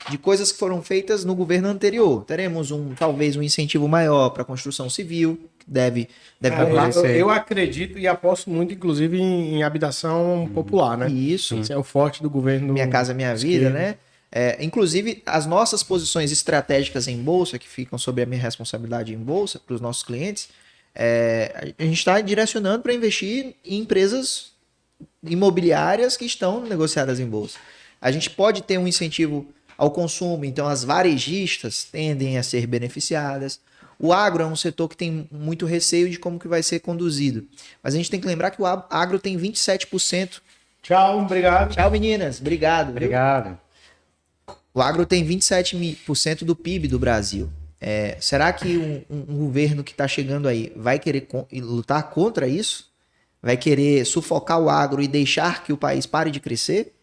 de coisas que foram feitas no governo anterior. Teremos talvez um incentivo maior para a construção civil, que deve rolar. Eu acredito e aposto muito, inclusive, em habitação popular, né? Isso. Isso é o forte do governo. Minha Casa Minha Vida, né? Inclusive, as nossas posições estratégicas em bolsa, que ficam sob a minha responsabilidade em bolsa, para os nossos clientes, a gente está direcionando para investir em empresas imobiliárias que estão negociadas em bolsa. A gente pode ter um incentivo ao consumo, então as varejistas tendem a ser beneficiadas. O agro é um setor que tem muito receio de como que vai ser conduzido. Mas a gente tem que lembrar que o agro tem 27%. Tchau, obrigado. Tchau, meninas. Obrigado. Obrigado. O agro tem 27% do PIB do Brasil. Será que um governo que está chegando aí vai querer lutar contra isso? Vai querer sufocar o agro e deixar que o país pare de crescer?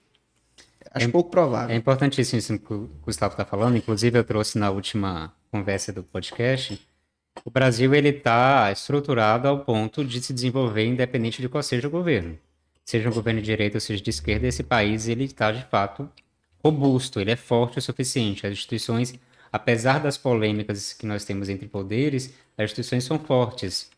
Acho pouco provável. É importantíssimo isso que o Gustavo está falando. Inclusive, eu trouxe na última conversa do podcast. O Brasil está estruturado ao ponto de se desenvolver independente de qual seja o governo. seja um governo de direita ou seja de esquerda, esse país ele está de fato robusto, ele é forte o suficiente. As instituições, apesar das polêmicas que nós temos entre poderes, as instituições são fortes.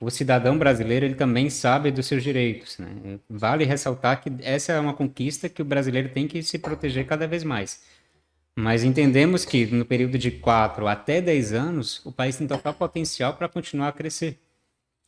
O cidadão brasileiro ele também sabe dos seus direitos, né? Vale ressaltar que essa é uma conquista que o brasileiro tem que se proteger cada vez mais. Mas entendemos que no período de 4 até 10 anos, o país tem total potencial para continuar a crescer,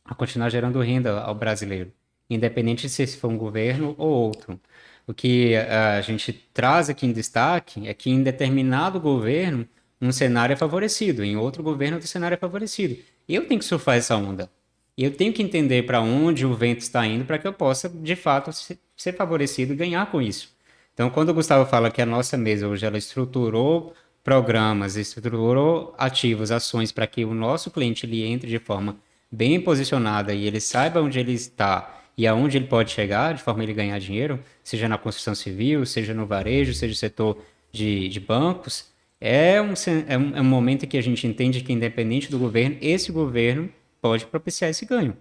a continuar gerando renda ao brasileiro, independente de se for um governo ou outro. O que a gente traz aqui em destaque é que em determinado governo, um cenário é favorecido, em outro governo, outro cenário é favorecido. Eu tenho que surfar essa onda. E eu tenho que entender para onde o vento está indo para que eu possa, de fato, ser favorecido e ganhar com isso. Então, quando o Gustavo fala que a nossa mesa hoje ela estruturou programas, estruturou ativos, ações para que o nosso cliente ele entre de forma bem posicionada e ele saiba onde ele está e aonde ele pode chegar, de forma a ele ganhar dinheiro, seja na construção civil, seja no varejo, seja no setor de bancos, é um momento em que a gente entende que, independente do governo, esse governo pode propiciar esse ganho.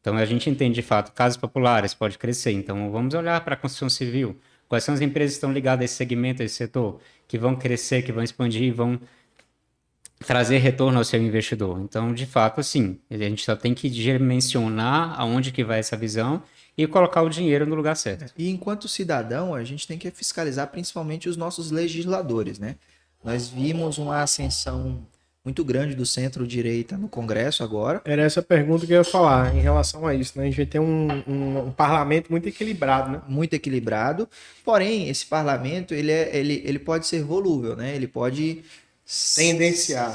Então, a gente entende, de fato, casas populares pode crescer. Então, vamos olhar para a construção civil. Quais são as empresas que estão ligadas a esse segmento, a esse setor, que vão crescer, que vão expandir, vão trazer retorno ao seu investidor. Então, de fato, sim, a gente só tem que dimensionar aonde que vai essa visão e colocar o dinheiro no lugar certo. E enquanto cidadão, a gente tem que fiscalizar principalmente os nossos legisladores, né? Nós vimos uma ascensão muito grande do centro-direita no Congresso agora. Era essa pergunta que eu ia falar em relação a isso, né? A gente tem um parlamento muito equilibrado, né? Muito equilibrado, porém, esse parlamento ele pode ser volúvel, né? Ele pode Tendenciar.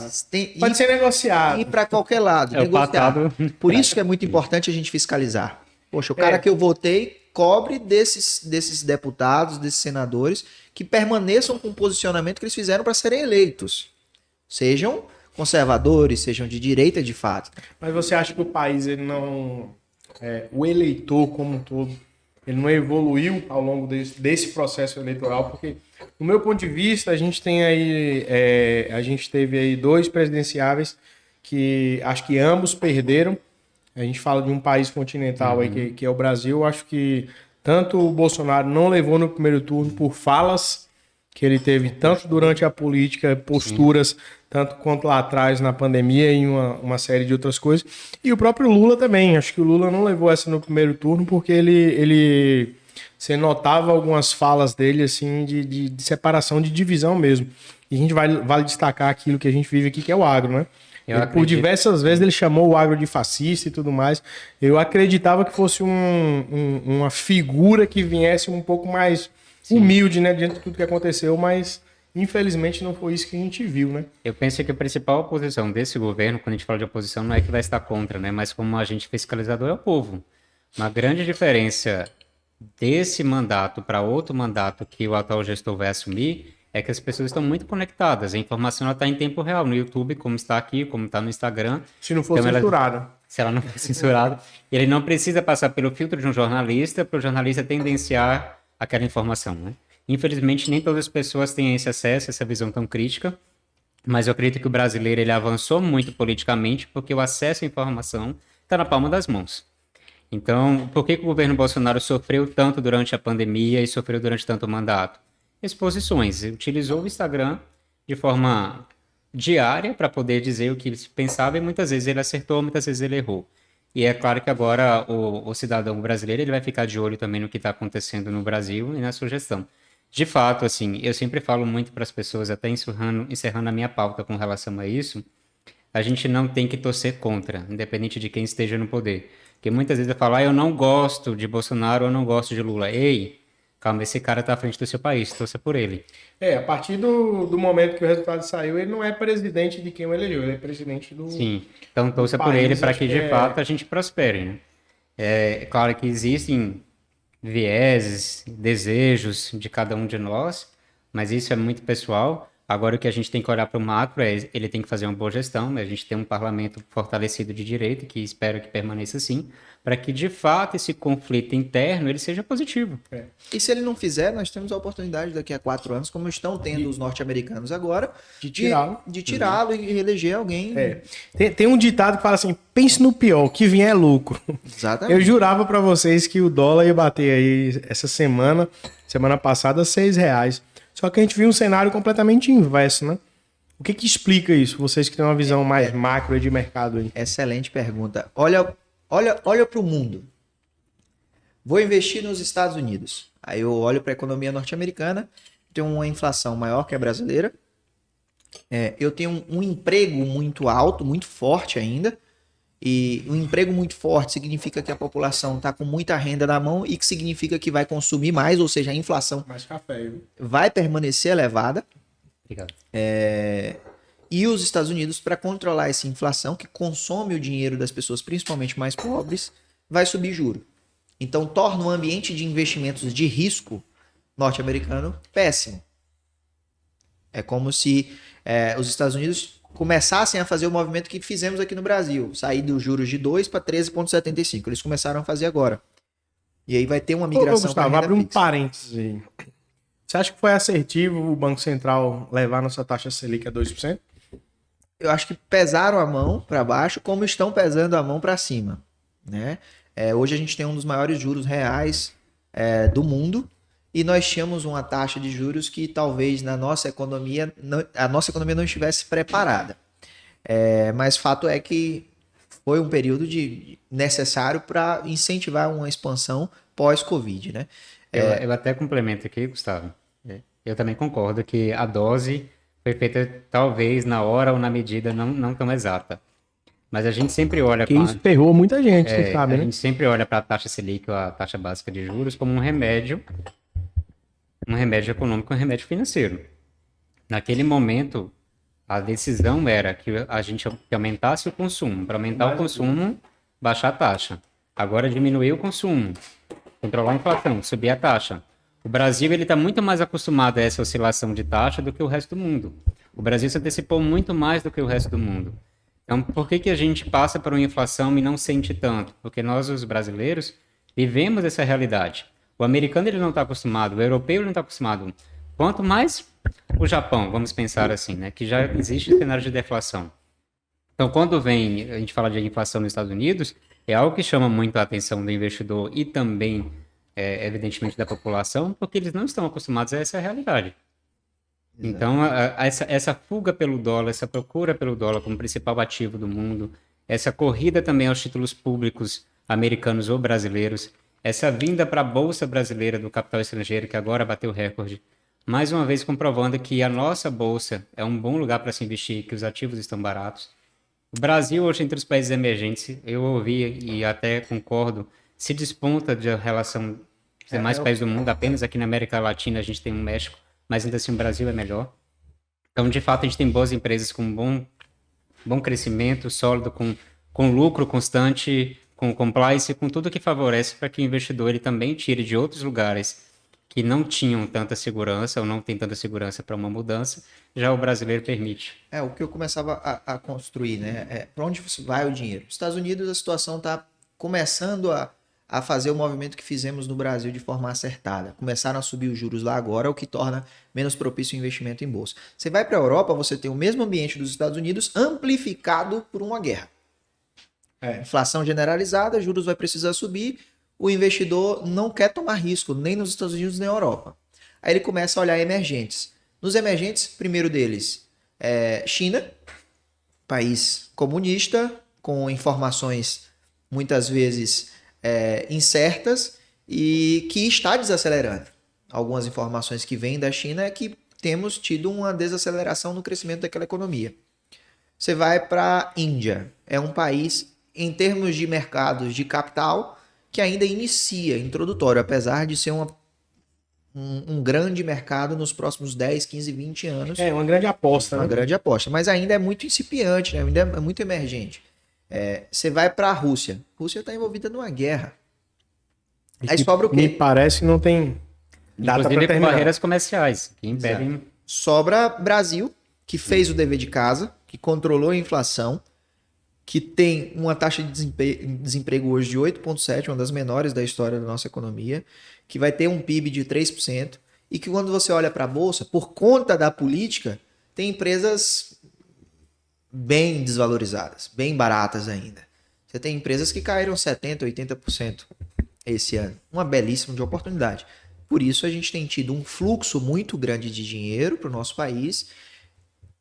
Pode ser negociado. Ir para qualquer lado. É o patado. Por isso que é muito importante a gente fiscalizar. Poxa, o cara que eu votei cobre desses deputados, desses senadores, que permaneçam com o posicionamento que eles fizeram para serem eleitos. Sejam conservadores, sejam de direita de fato. Mas você acha que o país, ele não... o eleitor como um todo, ele não evoluiu ao longo desse processo eleitoral? Porque, no meu ponto de vista, a gente tem aí... a gente teve aí 2 presidenciáveis que acho que ambos perderam. A gente fala de um país continental aí que é o Brasil. Eu acho que tanto o Bolsonaro não levou no primeiro turno por falas que ele teve tanto durante a política, posturas, tanto quanto lá atrás na pandemia e uma série de outras coisas. E o próprio Lula também. Acho que o Lula não levou essa no primeiro turno porque ele você notava algumas falas dele assim de separação, de divisão mesmo. E a gente vale destacar aquilo que a gente vive aqui, que é o agro, né? Por diversas vezes ele chamou o agro de fascista e tudo mais. Eu acreditava que fosse uma figura que viesse um pouco mais humilde, né, diante de tudo que aconteceu, mas infelizmente não foi isso que a gente viu, né? Eu penso que a principal oposição desse governo, quando a gente fala de oposição, não é que vai estar contra, né, mas como agente fiscalizador é o povo. Uma grande diferença desse mandato para outro mandato que o atual gestor vai assumir é que as pessoas estão muito conectadas. A informação está em tempo real no YouTube, como está aqui, como está no Instagram. Se não for censurada. Se ela não for censurada. Ele não precisa passar pelo filtro de um jornalista para o jornalista tendenciar aquela informação, né? Infelizmente, nem todas as pessoas têm esse acesso, essa visão tão crítica, mas eu acredito que o brasileiro ele avançou muito politicamente porque o acesso à informação está na palma das mãos. Então, por que o governo Bolsonaro sofreu tanto durante a pandemia e sofreu durante tanto o mandato? Exposições. Ele utilizou o Instagram de forma diária para poder dizer o que ele pensava e muitas vezes ele acertou, muitas vezes ele errou. E é claro que agora o cidadão brasileiro ele vai ficar de olho também no que está acontecendo no Brasil e na sua gestão. De fato, assim, eu sempre falo muito para as pessoas, até encerrando a minha pauta com relação a isso, a gente não tem que torcer contra, independente de quem esteja no poder. Porque muitas vezes eu falo, eu não gosto de Bolsonaro, eu não gosto de Lula. Ei, calma, esse cara está à frente do seu país, torça por ele. A partir do momento que o resultado saiu, ele não é presidente de quem o elegeu, ele é presidente do... Sim, então torça por ele para que de fato a gente prospere, né? É claro que existem vieses, desejos de cada um de nós, mas isso é muito pessoal. Agora, o que a gente tem que olhar para o macro é ele tem que fazer uma boa gestão, né? A gente tem um parlamento fortalecido de direita, que espero que permaneça assim, para que, de fato, esse conflito interno ele seja positivo. E se ele não fizer, nós temos a oportunidade daqui a 4 anos, como estão tendo os norte-americanos agora, De tirá-lo. de tirá-lo e eleger alguém. Tem um ditado que fala assim, pense no pior, o que vier é lucro. Exatamente. Eu jurava pra vocês que o dólar ia bater aí essa semana passada, R$6. Só que a gente viu um cenário completamente inverso, né? O que explica isso? Vocês que têm uma visão mais macro aí de mercado aí. Excelente pergunta. Olha para o mundo. Vou investir nos Estados Unidos. Aí eu olho para a economia norte-americana, tem uma inflação maior que a brasileira. Eu tenho um emprego muito alto, muito forte ainda. E um emprego muito forte significa que a população está com muita renda na mão e que significa que vai consumir mais, ou seja, a inflação Mais café, viu? vai permanecer elevada. Obrigado. E os Estados Unidos, para controlar essa inflação que consome o dinheiro das pessoas, principalmente mais pobres, vai subir juro. Então torna o ambiente de investimentos de risco norte-americano péssimo. É como se os Estados Unidos começassem a fazer o movimento que fizemos aqui no Brasil, sair dos juros de 2 para 13,75. Eles começaram a fazer agora. E aí vai ter uma migração para Gustavo, renda abre um fixa. parênteses aí. Você acha que foi assertivo o Banco Central levar nossa taxa Selic a 2%? Eu acho que pesaram a mão para baixo, como estão pesando a mão para cima, né? Hoje a gente tem um dos maiores juros reais do mundo e nós tínhamos uma taxa de juros que talvez a nossa economia não estivesse preparada. Mas fato é que foi um período necessário para incentivar uma expansão pós-Covid, né? Eu até complemento aqui, Gustavo. Eu também concordo que a dose foi feita talvez na hora ou na medida não tão exata. Mas a gente sempre olha Que isso ferrou muita gente, você sabe, a né? gente sempre olha para a taxa Selic ou a taxa básica de juros como um remédio econômico, um remédio financeiro. Naquele momento, a decisão era que a gente aumentasse o consumo. Para aumentar o consumo, baixar a taxa. Agora diminuir o consumo, controlar a inflação, subir a taxa. O Brasil está muito mais acostumado a essa oscilação de taxa do que o resto do mundo. O Brasil se antecipou muito mais do que o resto do mundo. Então, por que a gente passa por uma inflação e não sente tanto? Porque nós, os brasileiros, vivemos essa realidade. O americano ele não está acostumado, o europeu ele não está acostumado. Quanto mais o Japão, vamos pensar assim, né, que já existe cenário de deflação. Então, quando a gente fala de inflação nos Estados Unidos, é algo que chama muito a atenção do investidor e também, evidentemente, da população, porque eles não estão acostumados a essa realidade. Então, essa fuga pelo dólar, essa procura pelo dólar como principal ativo do mundo, essa corrida também aos títulos públicos americanos ou brasileiros, essa vinda para a Bolsa Brasileira do capital estrangeiro, que agora bateu recorde, mais uma vez comprovando que a nossa Bolsa é um bom lugar para se investir, que os ativos estão baratos. O Brasil, hoje, entre os países emergentes, eu ouvi e até concordo, se desponta de relação dos demais países do mundo, apenas aqui na América Latina a gente tem um México, mas ainda assim o Brasil é melhor. Então, de fato, a gente tem boas empresas com bom crescimento, sólido, com lucro constante, com compliance, com tudo que favorece para que o investidor ele também tire de outros lugares que não tinham tanta segurança ou não tem tanta segurança para uma mudança, já o brasileiro permite. O que eu começava a construir, né? Para onde vai o dinheiro? Nos Estados Unidos a situação está começando a fazer o movimento que fizemos no Brasil de forma acertada. Começaram a subir os juros lá agora, o que torna menos propício o investimento em bolsa. Você vai para a Europa, você tem o mesmo ambiente dos Estados Unidos amplificado por uma guerra. Inflação generalizada, juros vai precisar subir, o investidor não quer tomar risco, nem nos Estados Unidos, nem na Europa. Aí ele começa a olhar emergentes. Nos emergentes, primeiro deles, China, país comunista, com informações muitas vezes incertas e que está desacelerando. Algumas informações que vêm da China é que temos tido uma desaceleração no crescimento daquela economia. Você vai para a Índia, é um país, em termos de mercados de capital, que ainda inicia, introdutório, apesar de ser um grande mercado nos próximos 10, 15, 20 anos. Uma grande aposta, Uma né? grande aposta, mas ainda é muito incipiente, né? Ainda é muito emergente. Você vai para a Rússia. A Rússia está envolvida numa guerra. Aí sobra o quê? Me parece que não tem data Inclusive para com terminar. barreiras comerciais, que impedem Sobra Brasil, que fez o dever de casa, que controlou a inflação, que tem uma taxa de desemprego hoje de 8,7%, uma das menores da história da nossa economia, que vai ter um PIB de 3%, e que quando você olha para a Bolsa, por conta da política, tem empresas bem desvalorizadas, bem baratas ainda. Você tem empresas que caíram 70%, 80% esse ano. Uma belíssima de oportunidade. Por isso a gente tem tido um fluxo muito grande de dinheiro para o nosso país.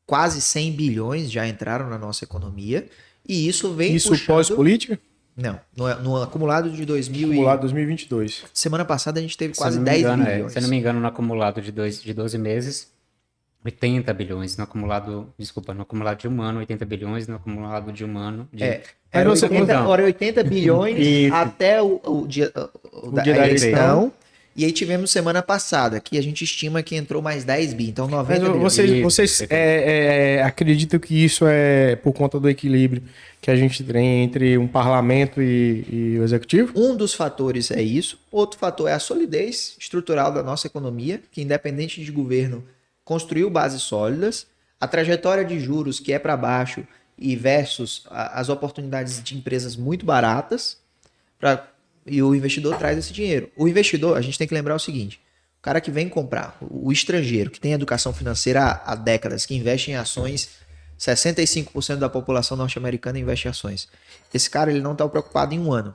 Quase 100 bilhões já entraram na nossa economia. E isso vem Isso puxando... pós-política? Não, no acumulado de 2000 Acumulado 2022. Semana passada a gente teve Se quase eu não me 10 engano, bilhões. se eu não me engano, no acumulado de 12 meses, 80 bilhões. No acumulado de um ano, 80 bilhões. No acumulado de um ano... Era Mas você- 80 bilhões Isso. até o dia da dia da eleição. E aí tivemos semana passada, que a gente estima que entrou mais 10 bi. Então 90 Mas bilhões. vocês acreditam que isso é por conta do equilíbrio que a gente tem entre um parlamento e o executivo? Um dos fatores é isso. Outro fator é a solidez estrutural da nossa economia, que independente de governo, construiu bases sólidas. A trajetória de juros que é para baixo e versus as oportunidades de empresas muito baratas, e o investidor traz esse dinheiro. O investidor, a gente tem que lembrar o seguinte, o cara que vem comprar, o estrangeiro, que tem educação financeira há décadas, que investe em ações, 65% da população norte-americana investe em ações. Esse cara ele não está preocupado em um ano,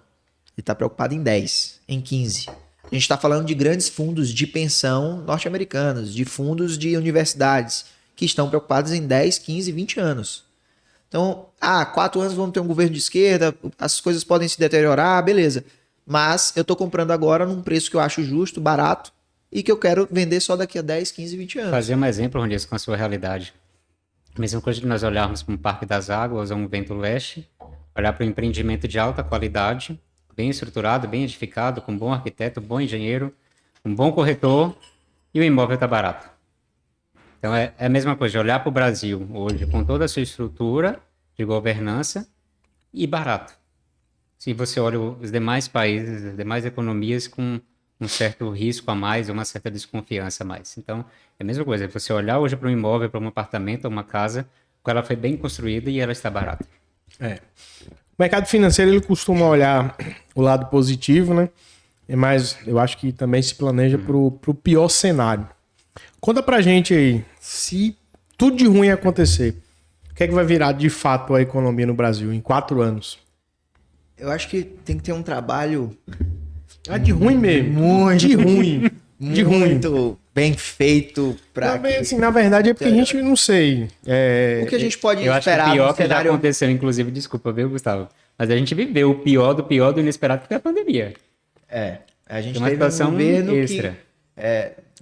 ele está preocupado em 10, em 15. A gente está falando de grandes fundos de pensão norte-americanos, de fundos de universidades, que estão preocupados em 10, 15, 20 anos. Então, 4 anos vamos ter um governo de esquerda, as coisas podem se deteriorar, beleza. Mas eu estou comprando agora num preço que eu acho justo, barato, e que eu quero vender só daqui a 10, 15, 20 anos. Fazer um exemplo, Ronilson, com a sua realidade. A mesma coisa de nós olharmos para um Parque das Águas ou um Vento Leste, olhar para um empreendimento de alta qualidade, bem estruturado, bem edificado, com um bom arquiteto, um bom engenheiro, um bom corretor, e o imóvel está barato. Então é a mesma coisa, olhar para o Brasil hoje com toda a sua estrutura de governança e barato. Se você olha os demais países, as demais economias com um certo risco a mais, uma certa desconfiança a mais. Então, é a mesma coisa, você olhar hoje para um imóvel, para um apartamento, uma casa, ela foi bem construída e ela está barata. O mercado financeiro ele costuma olhar o lado positivo, né? Mas eu acho que também se planeja para o pior cenário. Conta pra gente aí, se tudo de ruim acontecer, o que é que vai virar de fato a economia no Brasil em 4 anos? Eu acho que tem que ter um trabalho De ruim mesmo. muito De ruim. De ruim. muito bem feito para Também, assim, na verdade é porque a gente não sei. o que a gente pode Eu acho que o esperar pior no que já cenário. aconteceu, inclusive, desculpa, viu, Gustavo? Mas a gente viveu o pior do inesperado que foi a pandemia. A gente Tem uma teve um situação governo extra.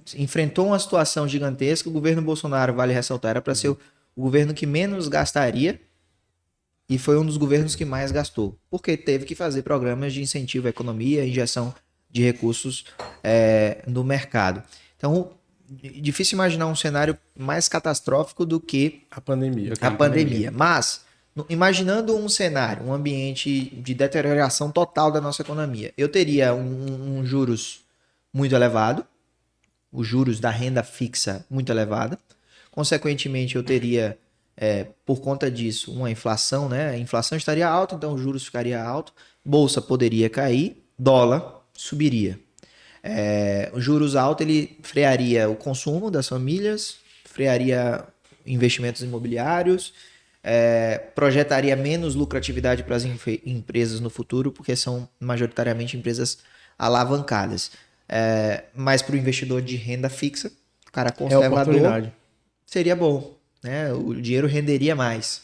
que enfrentou uma situação gigantesca. O governo Bolsonaro, vale ressaltar, era para ser o governo que menos gastaria e foi um dos governos que mais gastou, porque teve que fazer programas de incentivo à economia, injeção de recursos no mercado. Então, difícil imaginar um cenário mais catastrófico do que A pandemia. a pandemia. Mas, imaginando um cenário, um ambiente de deterioração total da nossa economia, eu teria um juros muito elevado, os juros da renda fixa muito elevada. Consequentemente, eu teria, por conta disso, uma inflação, né? A inflação estaria alta, então os juros ficaria alto, bolsa poderia cair, dólar subiria. Os juros altos, ele frearia o consumo das famílias, frearia investimentos imobiliários, projetaria menos lucratividade para as empresas no futuro, porque são majoritariamente empresas alavancadas. Mas para o investidor de renda fixa, o cara conservador, oportunidade. seria bom, né? O dinheiro renderia mais.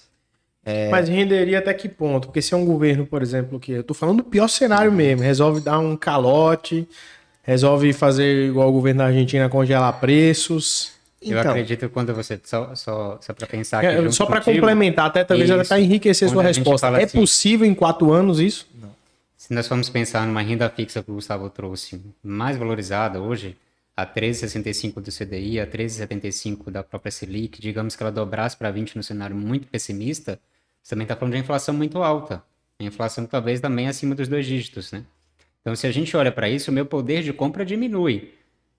Mas renderia até que ponto? Porque se é um governo, por exemplo, que eu tô falando do pior cenário mesmo, resolve dar um calote, resolve fazer igual o governo da Argentina, congelar preços. Eu Então, acredito que quando você... Só para pensar aqui junto Só para contigo, complementar, até talvez isso. até enriquecer Quando sua a gente resposta. fala É assim- possível em 4 anos isso? Se nós formos pensar numa renda fixa que o Gustavo trouxe, mais valorizada hoje, a 13,65 do CDI, a 13,75 da própria Selic, digamos que ela dobrasse para 20 no cenário muito pessimista, você também está falando de inflação muito alta. A inflação talvez também acima dos 2 dígitos, né? Então, se a gente olha para isso, o meu poder de compra diminui.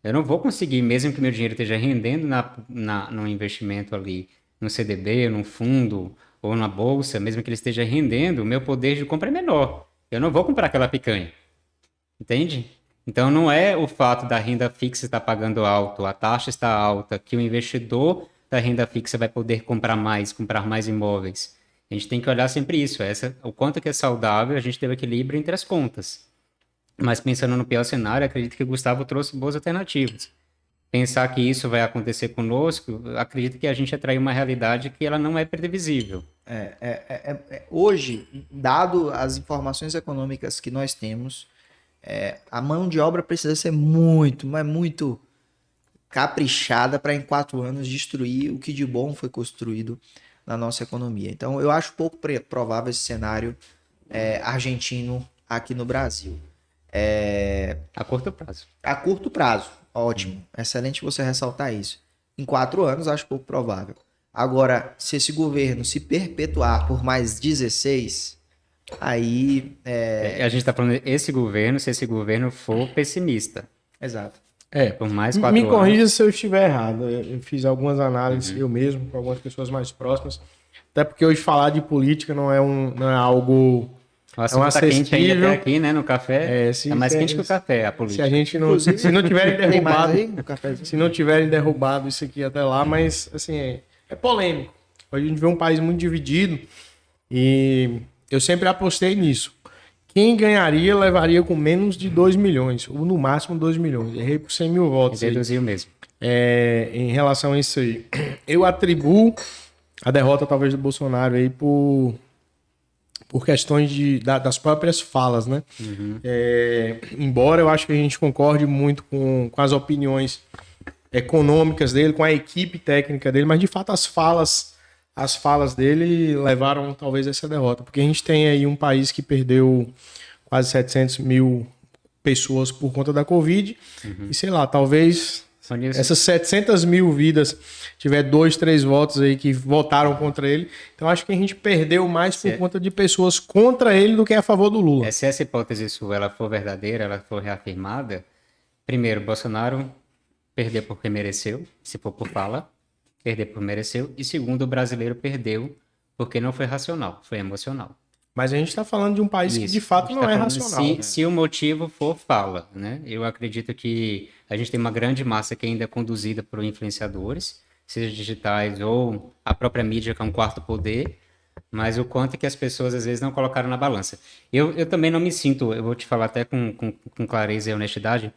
Eu não vou conseguir, mesmo que meu dinheiro esteja rendendo no investimento ali, no CDB, num fundo ou na bolsa, mesmo que ele esteja rendendo, o meu poder de compra é menor. Eu não vou comprar aquela picanha. Entende? Então não é o fato da renda fixa estar pagando alto, a taxa está alta, que o investidor da renda fixa vai poder comprar mais imóveis. A gente tem que olhar sempre isso, o quanto que é saudável a gente ter o equilíbrio entre as contas. Mas pensando no pior cenário, acredito que o Gustavo trouxe boas alternativas. Pensar que isso vai acontecer conosco, acredito que a gente atraiu uma realidade que ela não é previsível. Hoje, dado as informações econômicas que nós temos, a mão de obra precisa ser muito, mas muito caprichada para em 4 anos destruir o que de bom foi construído na nossa economia. Então, eu acho pouco provável esse cenário argentino aqui no Brasil. A curto prazo. A curto prazo, ótimo. Excelente você ressaltar isso. Em 4 anos, acho pouco provável. Agora, se esse governo se perpetuar por mais 16, aí... A gente está falando esse governo, se esse governo for pessimista. Exato. Por mais 4 Me anos. corrija se eu estiver errado. Eu fiz algumas análises eu mesmo, com algumas pessoas mais próximas. Até porque hoje falar de política não é algo... O assunto tá quente ainda até aqui, né, no café. É mais quente que o café, a política. Se a gente não, se não tiverem Tem mais derrubado, aí no cafezinho? se não tiverem derrubado isso aqui até lá, mas assim, é polêmico. Hoje a gente vê um país muito dividido e eu sempre apostei nisso. Quem ganharia levaria com menos de 2 milhões, ou no máximo 2 milhões. Errei por 100 mil votos. Reduziu mesmo. Em relação a isso aí. Eu atribuo a derrota talvez do Bolsonaro aí por questões das próprias falas, né? Embora eu acho que a gente concorde muito com as opiniões econômicas dele, com a equipe técnica dele, mas de fato as falas dele levaram talvez a essa derrota, porque a gente tem aí um país que perdeu quase 700 mil pessoas por conta da Covid, e sei lá, talvez essas 700 mil vidas tiver 2, 3 votos aí que votaram contra ele. Então acho que a gente perdeu mais por conta de pessoas contra ele do que a favor do Lula. Se essa hipótese sua ela for verdadeira, ela for reafirmada, primeiro, Bolsonaro perdeu porque mereceu, se for por fala, perder por mereceu. E segundo, o brasileiro perdeu porque não foi racional, foi emocional. Mas a gente está falando de um país que de fato não é racional. Se o motivo for fala, né? Eu acredito que a gente tem uma grande massa que ainda é conduzida por influenciadores, seja digitais ou a própria mídia, que é um quarto poder, mas o quanto que as pessoas às vezes não colocaram na balança. Eu também não me sinto, eu vou te falar até com clareza e honestidade,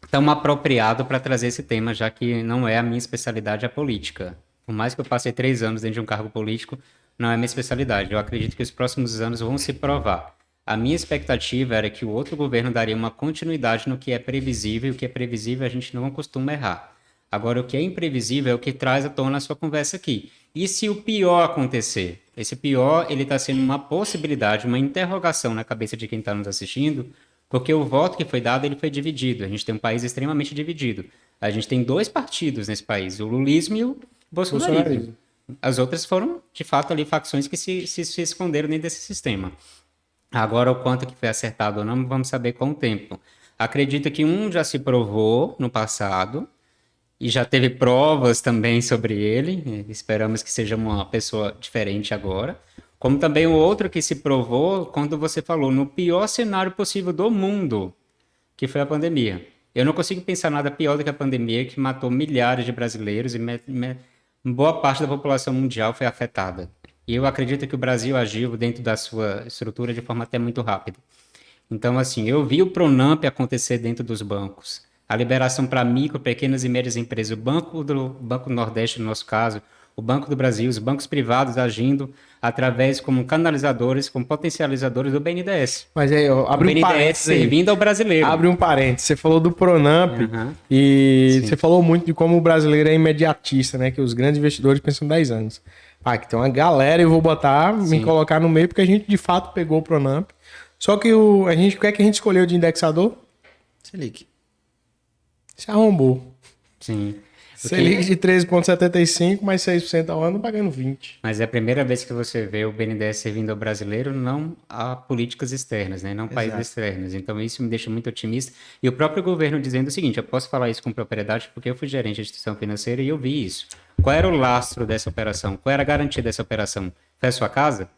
tão apropriado para trazer esse tema, já que não é a minha especialidade a política. Por mais que eu passei 3 anos dentro de um cargo político, não é a minha especialidade. Eu acredito que os próximos anos vão se provar. A minha expectativa era que o outro governo daria uma continuidade no que é previsível, e o que é previsível a gente não costuma errar. Agora, o que é imprevisível é o que traz à tona a sua conversa aqui. E se o pior acontecer? Esse pior, ele está sendo uma possibilidade, uma interrogação na cabeça de quem está nos assistindo, porque o voto que foi dado, ele foi dividido. A gente tem um país extremamente dividido. A gente tem 2 partidos nesse país, o lulismo e o bolsonarismo. As outras foram, de fato, ali facções que se esconderam dentro desse sistema. Agora, o quanto que foi acertado ou não, vamos saber com o tempo. Acredito que um já se provou no passado e já teve provas também sobre ele. Esperamos que seja uma pessoa diferente agora. Como também o outro que se provou quando você falou no pior cenário possível do mundo, que foi a pandemia. Eu não consigo pensar nada pior do que a pandemia, que matou milhares de brasileiros e boa parte da população mundial foi afetada. E eu acredito que o Brasil agiu dentro da sua estrutura de forma até muito rápida. Então, assim, eu vi o Pronamp acontecer dentro dos bancos. A liberação para micro, pequenas e médias empresas. O Banco do Nordeste, no nosso caso, o Banco do Brasil, os bancos privados agindo através como canalizadores, como potencializadores do BNDES. Mas aí, ó, abre um parênteses servindo ao brasileiro. Abre um parênteses. Você falou do Pronamp e você falou muito de como o brasileiro é imediatista, né? Que os grandes investidores pensam 10 anos. Ah, que tem uma galera, eu vou me colocar no meio, porque a gente de fato pegou o Pronamp. Só que o que é que a gente escolheu de indexador? Selic. Se arrombou. Sim. Selic de 13,75, mais 6% ao ano, pagando 20. Mas é a primeira vez que você vê o BNDES servindo ao brasileiro, não a políticas externas, né? Não países externos. Então isso me deixa muito otimista. E o próprio governo dizendo o seguinte, eu posso falar isso com propriedade porque eu fui gerente de instituição financeira e eu vi isso. Qual era o lastro dessa operação? Qual era a garantia dessa operação? Foi a sua casa?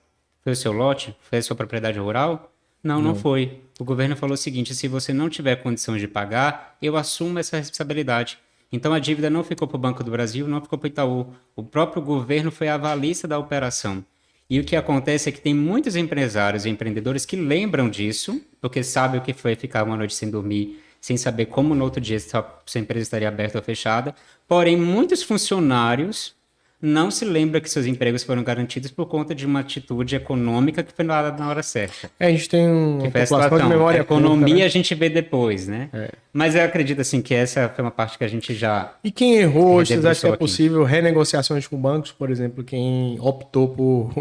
Foi o seu lote? Foi a sua propriedade rural? Não, não foi. O governo falou o seguinte, se você não tiver condições de pagar, eu assumo essa responsabilidade. Então a dívida não ficou para o Banco do Brasil, não ficou para o Itaú. O próprio governo foi avalista da operação. E o que acontece é que tem muitos empresários e empreendedores que lembram disso, porque sabem o que foi ficar uma noite sem dormir, sem saber como no outro dia sua empresa estaria aberta ou fechada. Porém, muitos funcionários não se lembram que seus empregos foram garantidos por conta de uma atitude econômica que foi na hora certa. A gente tem uma população de memória economia curta, né? a gente vê depois, né? Mas eu acredito assim que essa foi uma parte que a gente já... E quem errou, vocês acham que é aqui. possível renegociações com bancos, por exemplo, quem optou por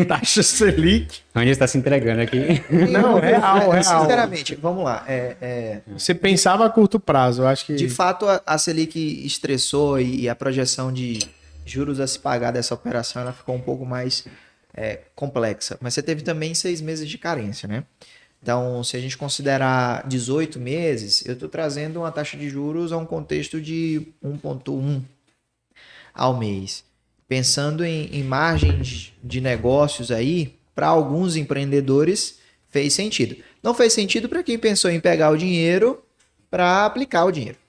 taxa Selic? Onde está se entregando aqui? Não, real. Sinceramente, vamos lá. Você pensava a curto prazo, eu acho que... De fato, a Selic estressou e a projeção de juros a se pagar dessa operação ela ficou um pouco mais complexa. Mas você teve também 6 meses de carência, né? Então, se a gente considerar 18 meses, eu estou trazendo uma taxa de juros a um contexto de 1,1 ao mês. Pensando em margens de negócios aí, para alguns empreendedores fez sentido. Não fez sentido para quem pensou em pegar o dinheiro para aplicar o dinheiro.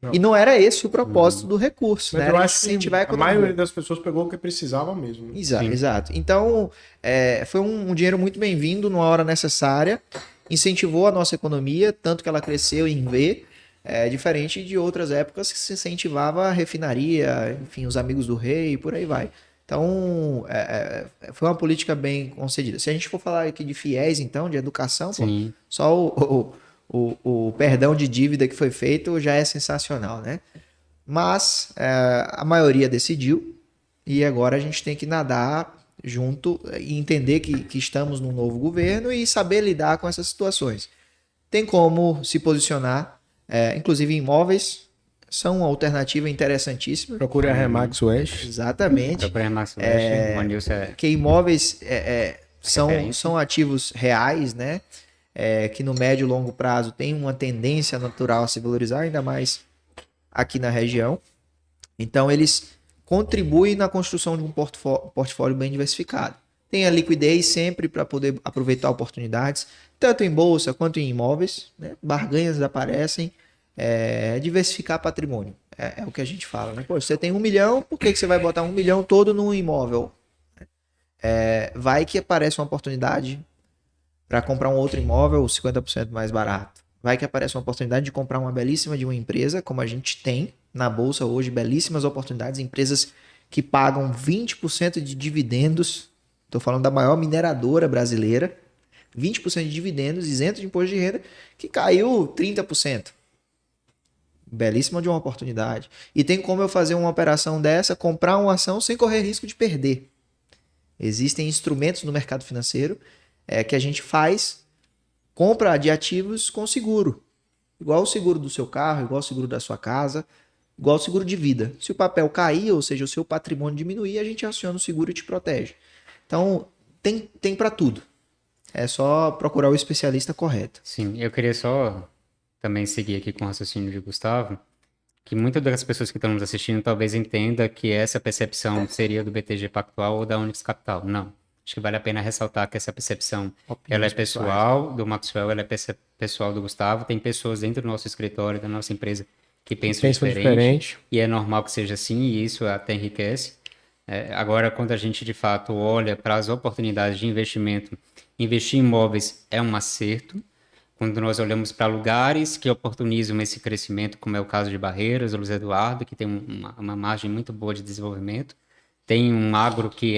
Não. E não era esse o propósito do recurso, Mas né? eu Era acho que incentivar a a economia. maioria das pessoas pegou o que precisava mesmo. Né? Exato. Então, foi um dinheiro muito bem-vindo numa hora necessária, incentivou a nossa economia, tanto que ela cresceu em V, diferente de outras épocas que se incentivava a refinaria, enfim, os amigos do rei e por aí vai. Então, foi uma política bem concedida. Se a gente for falar aqui de fiéis, então, de educação, pô, só o perdão de dívida que foi feito já é sensacional, né? Mas a maioria decidiu e agora a gente tem que nadar junto e entender que estamos num novo governo e saber lidar com essas situações. Tem como se posicionar, inclusive imóveis são uma alternativa interessantíssima. Procure a Remax West. Exatamente. Procure a Remax West, o Nilson Que imóveis são ativos reais, né? Que no médio e longo prazo tem uma tendência natural a se valorizar, ainda mais aqui na região. Então, eles contribuem na construção de um portfólio bem diversificado. Tem a liquidez sempre para poder aproveitar oportunidades, tanto em bolsa quanto em imóveis, né? Barganhas aparecem, diversificar patrimônio. É o que a gente fala, né? Pô, você tem 1 milhão, por que você vai botar 1 milhão todo num imóvel? Vai que aparece uma oportunidade para comprar um outro imóvel 50% mais barato. Vai que aparece uma oportunidade de comprar uma belíssima de uma empresa, como a gente tem na Bolsa hoje, belíssimas oportunidades, empresas que pagam 20% de dividendos, estou falando da maior mineradora brasileira, 20% de dividendos, isento de imposto de renda, que caiu 30%. Belíssima de uma oportunidade. E tem como eu fazer uma operação dessa, comprar uma ação sem correr risco de perder. Existem instrumentos no mercado financeiro que a gente faz compra de ativos com seguro. Igual o seguro do seu carro, igual o seguro da sua casa, igual o seguro de vida. Se o papel cair, ou seja, o seu patrimônio diminuir, a gente aciona o seguro e te protege. Então, tem para tudo. É só procurar o especialista correto. Sim, eu queria só também seguir aqui com o raciocínio de Gustavo, que muitas das pessoas que estão nos assistindo talvez entenda que essa percepção seria do BTG Pactual ou da Onyx Capital. Não. Acho que vale a pena ressaltar que essa percepção ela é pessoal do Maxwell, ela é pessoal do Gustavo. Tem pessoas dentro do nosso escritório, da nossa empresa, que pensam diferente. E é normal que seja assim, e isso até enriquece. Agora, quando a gente de fato olha para as oportunidades de investimento, investir em imóveis é um acerto. Quando nós olhamos para lugares que oportunizam esse crescimento, como é o caso de Barreiras, o Luiz Eduardo, que tem uma margem muito boa de desenvolvimento, tem um agro que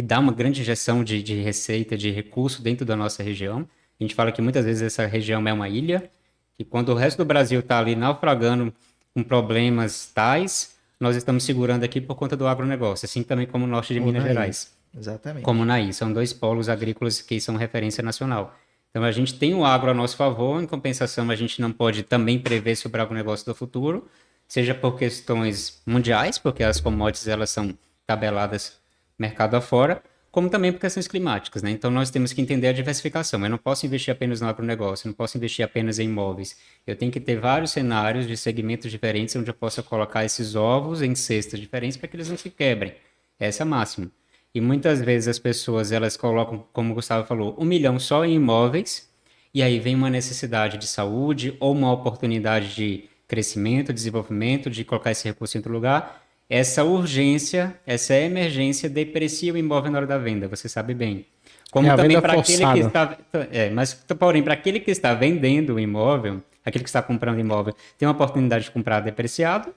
dá uma grande injeção de receita, de recurso dentro da nossa região. A gente fala que muitas vezes essa região é uma ilha, e quando o resto do Brasil está ali naufragando com problemas tais, nós estamos segurando aqui por conta do agronegócio, assim também como o norte de Minas Gerais. Exatamente. Como Naí, são 2 polos agrícolas que são referência nacional. Então a gente tem o agro a nosso favor, em compensação a gente não pode também prever sobre o agronegócio do futuro, seja por questões mundiais, porque as commodities elas são tabeladas mercado afora, como também por questões climáticas, né? Então nós temos que entender a diversificação. Eu não posso investir apenas no agronegócio, eu não posso investir apenas em imóveis. Eu tenho que ter vários cenários de segmentos diferentes onde eu possa colocar esses ovos em cestas diferentes para que eles não se quebrem. Essa é a máxima. E muitas vezes as pessoas, elas colocam, como o Gustavo falou, 1 milhão só em imóveis, e aí vem uma necessidade de saúde ou uma oportunidade de crescimento, desenvolvimento, de colocar esse recurso em outro lugar. Essa urgência, essa emergência deprecia o imóvel na hora da venda, você sabe bem. Como a também venda para aquele que forçada. está... mas, porém, para aquele que está vendendo o imóvel, aquele que está comprando imóvel, tem uma oportunidade de comprar depreciado,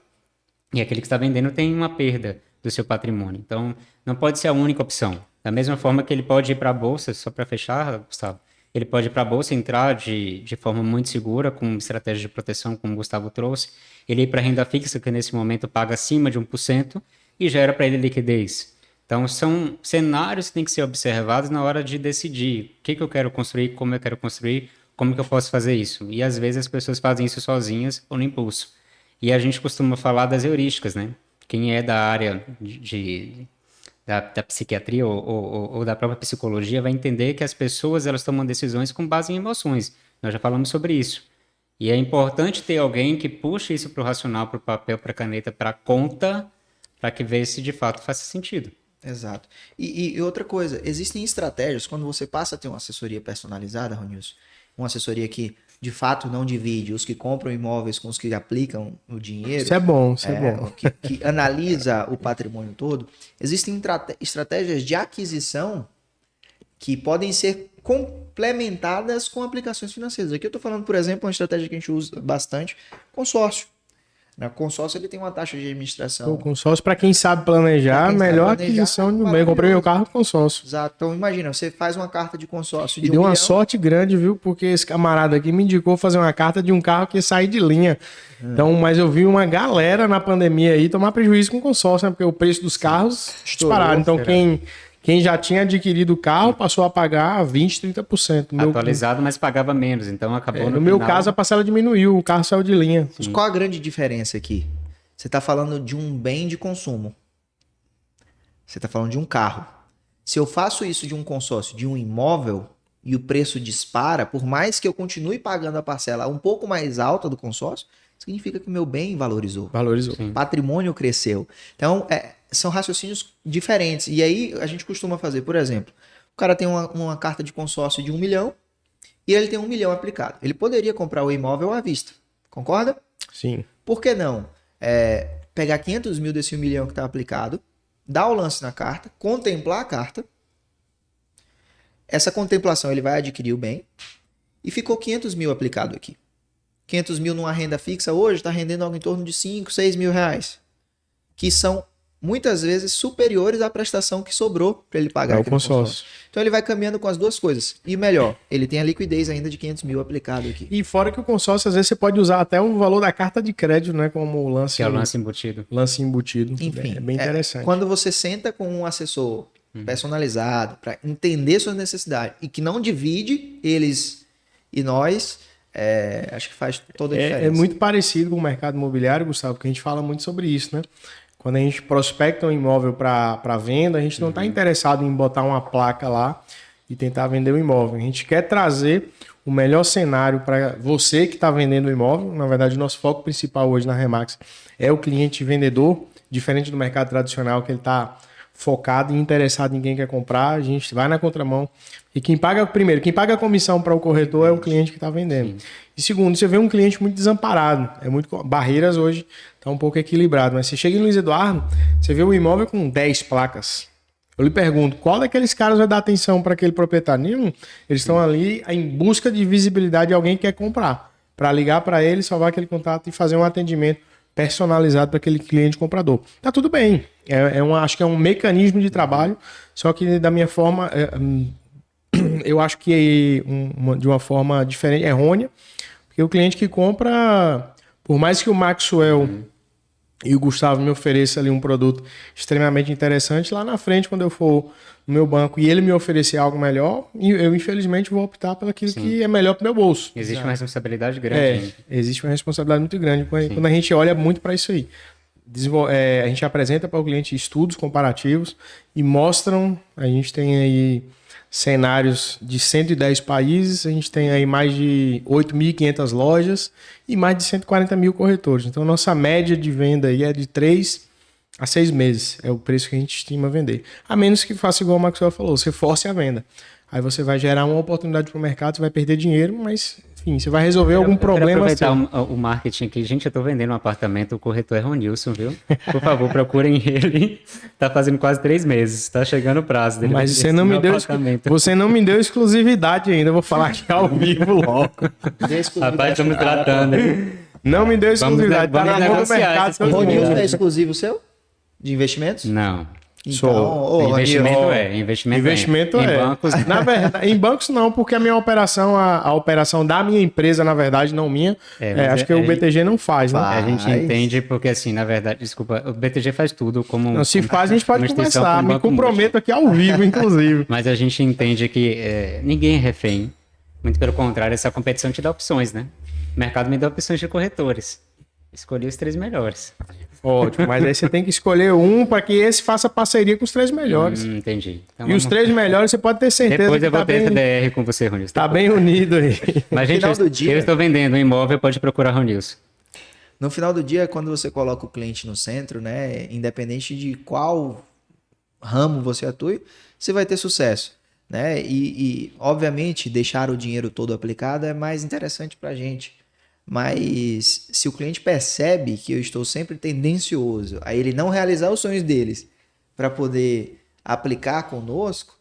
e aquele que está vendendo tem uma perda do seu patrimônio. Então, não pode ser a única opção. Da mesma forma que ele pode ir para a bolsa, só para fechar, Gustavo, ele pode ir para a bolsa, entrar de forma muito segura, com estratégia de proteção, como o Gustavo trouxe. Ele ir para a renda fixa, que nesse momento paga acima de 1%, e gera para ele liquidez. Então, são cenários que têm que ser observados na hora de decidir o que eu quero construir, como eu quero construir, como que eu posso fazer isso. E, às vezes, as pessoas fazem isso sozinhas ou no impulso. E a gente costuma falar das heurísticas, né? Quem é da área da psiquiatria ou da própria psicologia vai entender que as pessoas elas tomam decisões com base em emoções. Nós já falamos sobre isso. E é importante ter alguém que puxe isso para o racional, para o papel, para a caneta, para a conta, para que veja se de fato faz sentido. Exato. E outra coisa, existem estratégias, quando você passa a ter uma assessoria personalizada, Ronilson, uma assessoria que de fato não divide os que compram imóveis com os que aplicam o dinheiro. Isso é bom, isso é bom. Que analisa o patrimônio todo. Existem estratégias de aquisição que podem ser complementadas com aplicações financeiras. Aqui eu estou falando, por exemplo, uma estratégia que a gente usa bastante, consórcio. Na consórcio ele tem uma taxa de administração. O consórcio, para quem sabe planejar, melhor aquisição de bem. Comprei meu carro com consórcio. Exato. Então imagina, você faz uma carta de consórcio de E deu uma milhão. sorte grande, viu? Porque esse camarada aqui me indicou fazer uma carta de um carro que ia sair de linha. Então, mas eu vi uma galera na pandemia aí tomar prejuízo com consórcio, né? Porque o preço dos carros dispararam. Então, quem já tinha adquirido o carro passou a pagar 20%, 30%. Atualizado, mas pagava menos. Então, acabou no meu caso, a parcela diminuiu. O carro saiu de linha. Mas qual a grande diferença aqui? Você está falando de um bem de consumo. Você está falando de um carro. Se eu faço isso de um consórcio, de um imóvel, e o preço dispara, por mais que eu continue pagando a parcela um pouco mais alta do consórcio, significa que o meu bem valorizou. Valorizou. O patrimônio cresceu. Então, são raciocínios diferentes. E aí, a gente costuma fazer, por exemplo, o cara tem uma carta de consórcio de 1 milhão e ele tem 1 milhão aplicado. Ele poderia comprar o imóvel à vista. Concorda? Sim. Por que não? Pegar 500 mil desse 1 milhão que está aplicado, dar o lance na carta, contemplar a carta. Essa contemplação ele vai adquirir o bem e ficou 500 mil aplicado aqui. 500 mil numa renda fixa hoje está rendendo algo em torno de 5, 6 mil reais. Que são muitas vezes superiores à prestação que sobrou para ele pagar. É o consórcio. Então ele vai caminhando com as duas coisas. E melhor, ele tem a liquidez ainda de 500 mil aplicado aqui. E fora que o consórcio, às vezes, você pode usar até o valor da carta de crédito, né? Como o lance. Que é o lance embutido. Lance embutido. Enfim, É bem interessante. Quando você senta com um assessor personalizado para entender suas necessidades e que não divide eles e nós, acho que faz toda a diferença. É muito parecido com o mercado imobiliário, Gustavo, porque a gente fala muito sobre isso, né? Quando a gente prospecta um imóvel para venda, a gente não está interessado em botar uma placa lá e tentar vender o imóvel. A gente quer trazer o melhor cenário para você que está vendendo o imóvel. Na verdade, o nosso foco principal hoje na Remax é o cliente vendedor, diferente do mercado tradicional, que ele está focado e interessado em quem quer comprar. A gente vai na contramão. E quem paga a comissão para o corretor é o cliente que está vendendo. Sim. E segundo, você vê um cliente muito desamparado. Barreiras hoje estão um pouco equilibrado. Mas você chega em Luiz Eduardo, você vê um imóvel com 10 placas. Eu lhe pergunto, qual daqueles caras vai dar atenção para aquele proprietário? Nenhum. Eles estão ali em busca de visibilidade de alguém que quer comprar. Para ligar para ele, salvar aquele contato e fazer um atendimento personalizado para aquele cliente comprador. Tá tudo bem. Acho que é um mecanismo de trabalho, só que da minha forma, eu acho que de uma forma diferente, errônea, porque o cliente que compra, por mais que o Maxwell e o Gustavo me ofereça ali um produto extremamente interessante, lá na frente, quando eu for no meu banco e ele me oferecer algo melhor, eu infelizmente vou optar pelo aquilo que é melhor para o meu bolso. Existe uma responsabilidade grande. Existe uma responsabilidade muito grande quando a gente olha muito para isso aí. A gente apresenta para o cliente estudos comparativos e mostram, a gente tem aí cenários de 110 países, a gente tem aí mais de 8.500 lojas e mais de 140 mil corretores. Então, nossa média de venda aí é de 3 a 6 meses. É o preço que a gente estima vender. A menos que faça igual o Maxwell falou, você force a venda. Aí você vai gerar uma oportunidade para o mercado, você vai perder dinheiro, mas, enfim, você vai resolver algum problema. Eu quero aproveitar o marketing aqui. Gente, eu tô vendendo um apartamento, o corretor é Ronilson, viu? Por favor, procurem ele. Tá fazendo quase 3 meses, tá chegando o prazo dele. Mas você não me deu exclusividade ainda, eu vou falar aqui ao vivo logo. Rapaz, estamos tratando. Não me deu exclusividade, tá na mão do mercado. O Ronilson é exclusivo seu? De investimentos? Não. Então, investimento Em bancos, na verdade, em bancos não, porque a minha operação, a operação da minha empresa, na verdade, não minha, acho que o BTG não faz, né? A gente entende porque, assim, na verdade, desculpa, o BTG faz tudo como... Não, se faz, a gente pode conversar, me comprometo aqui ao vivo, inclusive. Mas a gente entende que ninguém é refém, muito pelo contrário, essa competição te dá opções, né? O mercado me dá opções de corretores. Escolhi os 3 melhores. Ótimo, mas aí você tem que escolher um para que esse faça parceria com os 3 melhores. Entendi. Então, e os 3 melhores você pode ter certeza depois eu que vou ter essa DR com você, Ronilson. Tá bem unido aí. Mas, gente, eu estou vendendo um imóvel, pode procurar Ronilson. No final do dia, quando você coloca o cliente no centro, né, independente de qual ramo você atue, você vai ter sucesso, né? E obviamente, deixar o dinheiro todo aplicado é mais interessante para a gente. Mas se o cliente percebe que eu estou sempre tendencioso a ele não realizar os sonhos deles para poder aplicar conosco,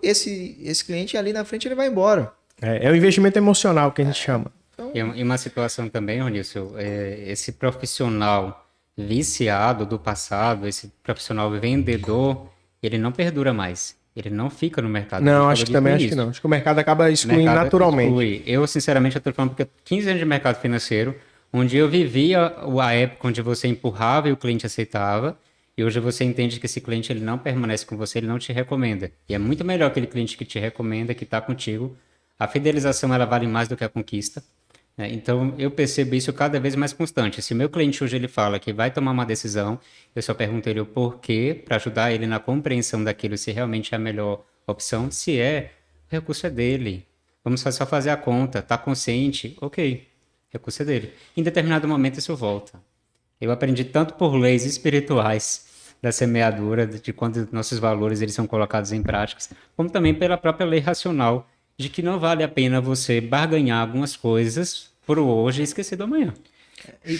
esse cliente ali na frente ele vai embora. É o investimento emocional que a gente chama. Então... E uma situação também, Ronilson, esse profissional viciado do passado, esse profissional vendedor, ele não perdura mais. Ele não fica no mercado. Não, acho que não. Acho que o mercado acaba excluindo naturalmente. Eu, sinceramente, eu estou falando porque 15 anos de mercado financeiro, onde eu vivia a época onde você empurrava e o cliente aceitava, e hoje você entende que esse cliente ele não permanece com você, ele não te recomenda. E é muito melhor aquele cliente que te recomenda, que está contigo. A fidelização ela vale mais do que a conquista. Então, eu percebo isso cada vez mais constante. Se o meu cliente hoje ele fala que vai tomar uma decisão, eu só pergunto ele o porquê, para ajudar ele na compreensão daquilo, se realmente é a melhor opção. Se o recurso é dele. Vamos só fazer a conta. Está consciente? Ok, recurso é dele. Em determinado momento isso volta. Eu aprendi tanto por leis espirituais da semeadura, de quando nossos valores eles são colocados em práticas, como também pela própria lei racional, de que não vale a pena você barganhar algumas coisas por hoje e esquecer do amanhã. E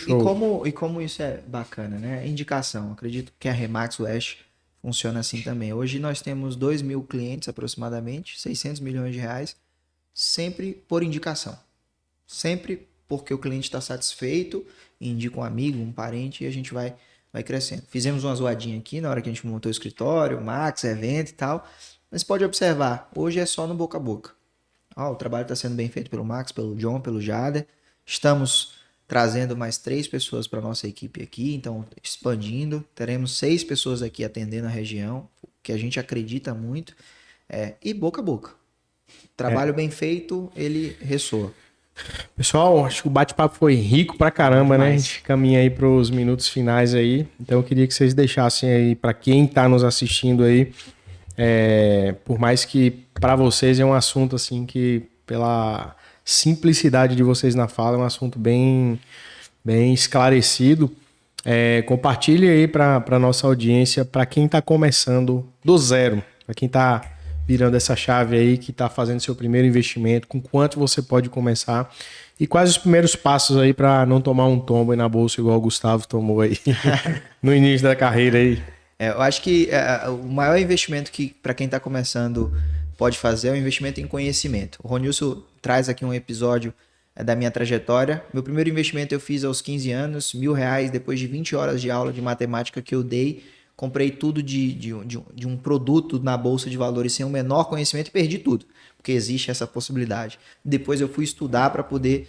como isso é bacana, né? Indicação. Acredito que a Remax West funciona assim também. Hoje nós temos 2.000 clientes aproximadamente, 600 milhões de reais, sempre por indicação. Sempre porque o cliente está satisfeito, indica um amigo, um parente e a gente vai crescendo. Fizemos uma zoadinha aqui na hora que a gente montou o escritório, Max, evento e tal. Mas pode observar, hoje é só no boca a boca. O trabalho está sendo bem feito pelo Max, pelo John, pelo Jader. Estamos trazendo mais 3 pessoas para a nossa equipe aqui, então expandindo. Teremos 6 pessoas aqui atendendo a região, que a gente acredita muito. E boca a boca. Trabalho bem feito, ele ressoa. Pessoal, acho que o bate-papo foi rico pra caramba, né? A gente caminha aí para os minutos finais aí. Então eu queria que vocês deixassem aí para quem está nos assistindo aí, por mais que para vocês é um assunto assim que, pela simplicidade de vocês na fala, é um assunto bem esclarecido. Compartilhe aí para nossa audiência, para quem está começando do zero, para quem está virando essa chave aí, que está fazendo seu primeiro investimento, com quanto você pode começar e quais os primeiros passos aí para não tomar um tombo aí na bolsa igual o Gustavo tomou aí no início da carreira aí. Eu acho que o maior investimento que para quem está começando pode fazer é o investimento em conhecimento. O Ronilson traz aqui um episódio da minha trajetória. Meu primeiro investimento eu fiz aos 15 anos, R$1.000, depois de 20 horas de aula de matemática que eu dei. Comprei tudo de um produto na Bolsa de Valores sem o menor conhecimento e perdi tudo, porque existe essa possibilidade. Depois eu fui estudar para poder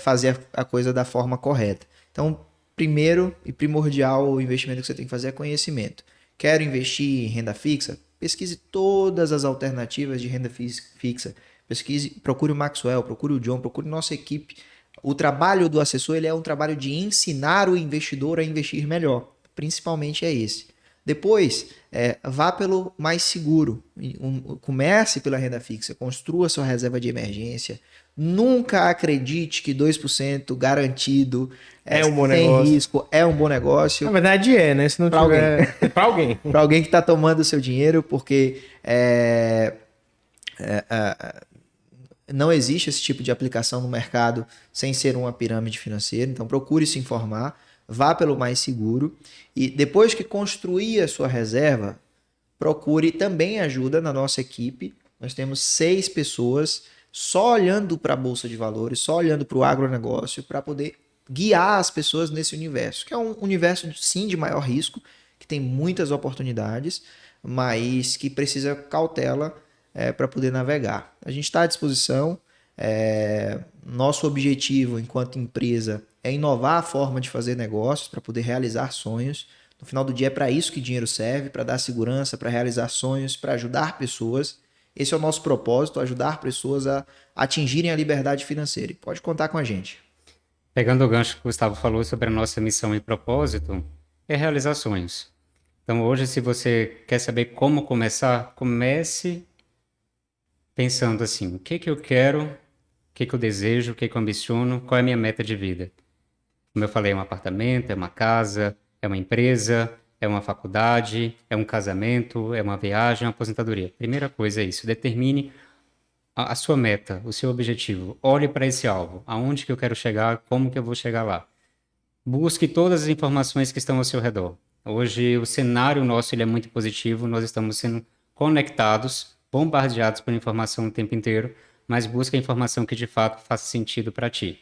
fazer a coisa da forma correta. Então, primeiro e primordial o investimento que você tem que fazer é conhecimento. Quero investir em renda fixa? Pesquise todas as alternativas de renda fixa. Pesquise, procure o Maxwell, procure o John, procure nossa equipe. O trabalho do assessor ele é um trabalho de ensinar o investidor a investir melhor. Principalmente é esse. Depois, vá pelo mais seguro. Comece pela renda fixa, construa sua reserva de emergência. Nunca acredite que 2% garantido É um bom sem negócio. risco é um bom negócio. Na verdade é, né? Se não Pra tiver... Pra alguém. Para alguém que está tomando o seu dinheiro, porque não existe esse tipo de aplicação no mercado sem ser uma pirâmide financeira. Então procure se informar, vá pelo mais seguro e depois que construir a sua reserva, procure também ajuda na nossa equipe. Nós temos 6 pessoas só olhando para a Bolsa de Valores, só olhando para o agronegócio para poder guiar as pessoas nesse universo, que é um universo sim de maior risco, que tem muitas oportunidades, mas que precisa cautela para poder navegar. A gente está à disposição. Nosso objetivo enquanto empresa é inovar a forma de fazer negócios para poder realizar sonhos. No final do dia é para isso que dinheiro serve, para dar segurança, para realizar sonhos, para ajudar pessoas. Esse é o nosso propósito, ajudar pessoas a atingirem a liberdade financeira. E pode contar com a gente. Pegando o gancho que o Gustavo falou sobre a nossa missão e propósito, é realizar sonhos. Então hoje, se você quer saber como começar, comece pensando assim, o que eu quero, o que eu desejo, o que eu ambiciono, qual é a minha meta de vida. Como eu falei, é um apartamento, é uma casa, é uma empresa, é uma faculdade, é um casamento, é uma viagem, é uma aposentadoria. Primeira coisa é isso, determine a sua meta, o seu objetivo. Olhe para esse alvo, aonde que eu quero chegar, como que eu vou chegar lá. Busque todas as informações que estão ao seu redor. Hoje o cenário nosso ele é muito positivo, nós estamos sendo conectados, bombardeados por informação o tempo inteiro, mas busque a informação que de fato faça sentido para ti.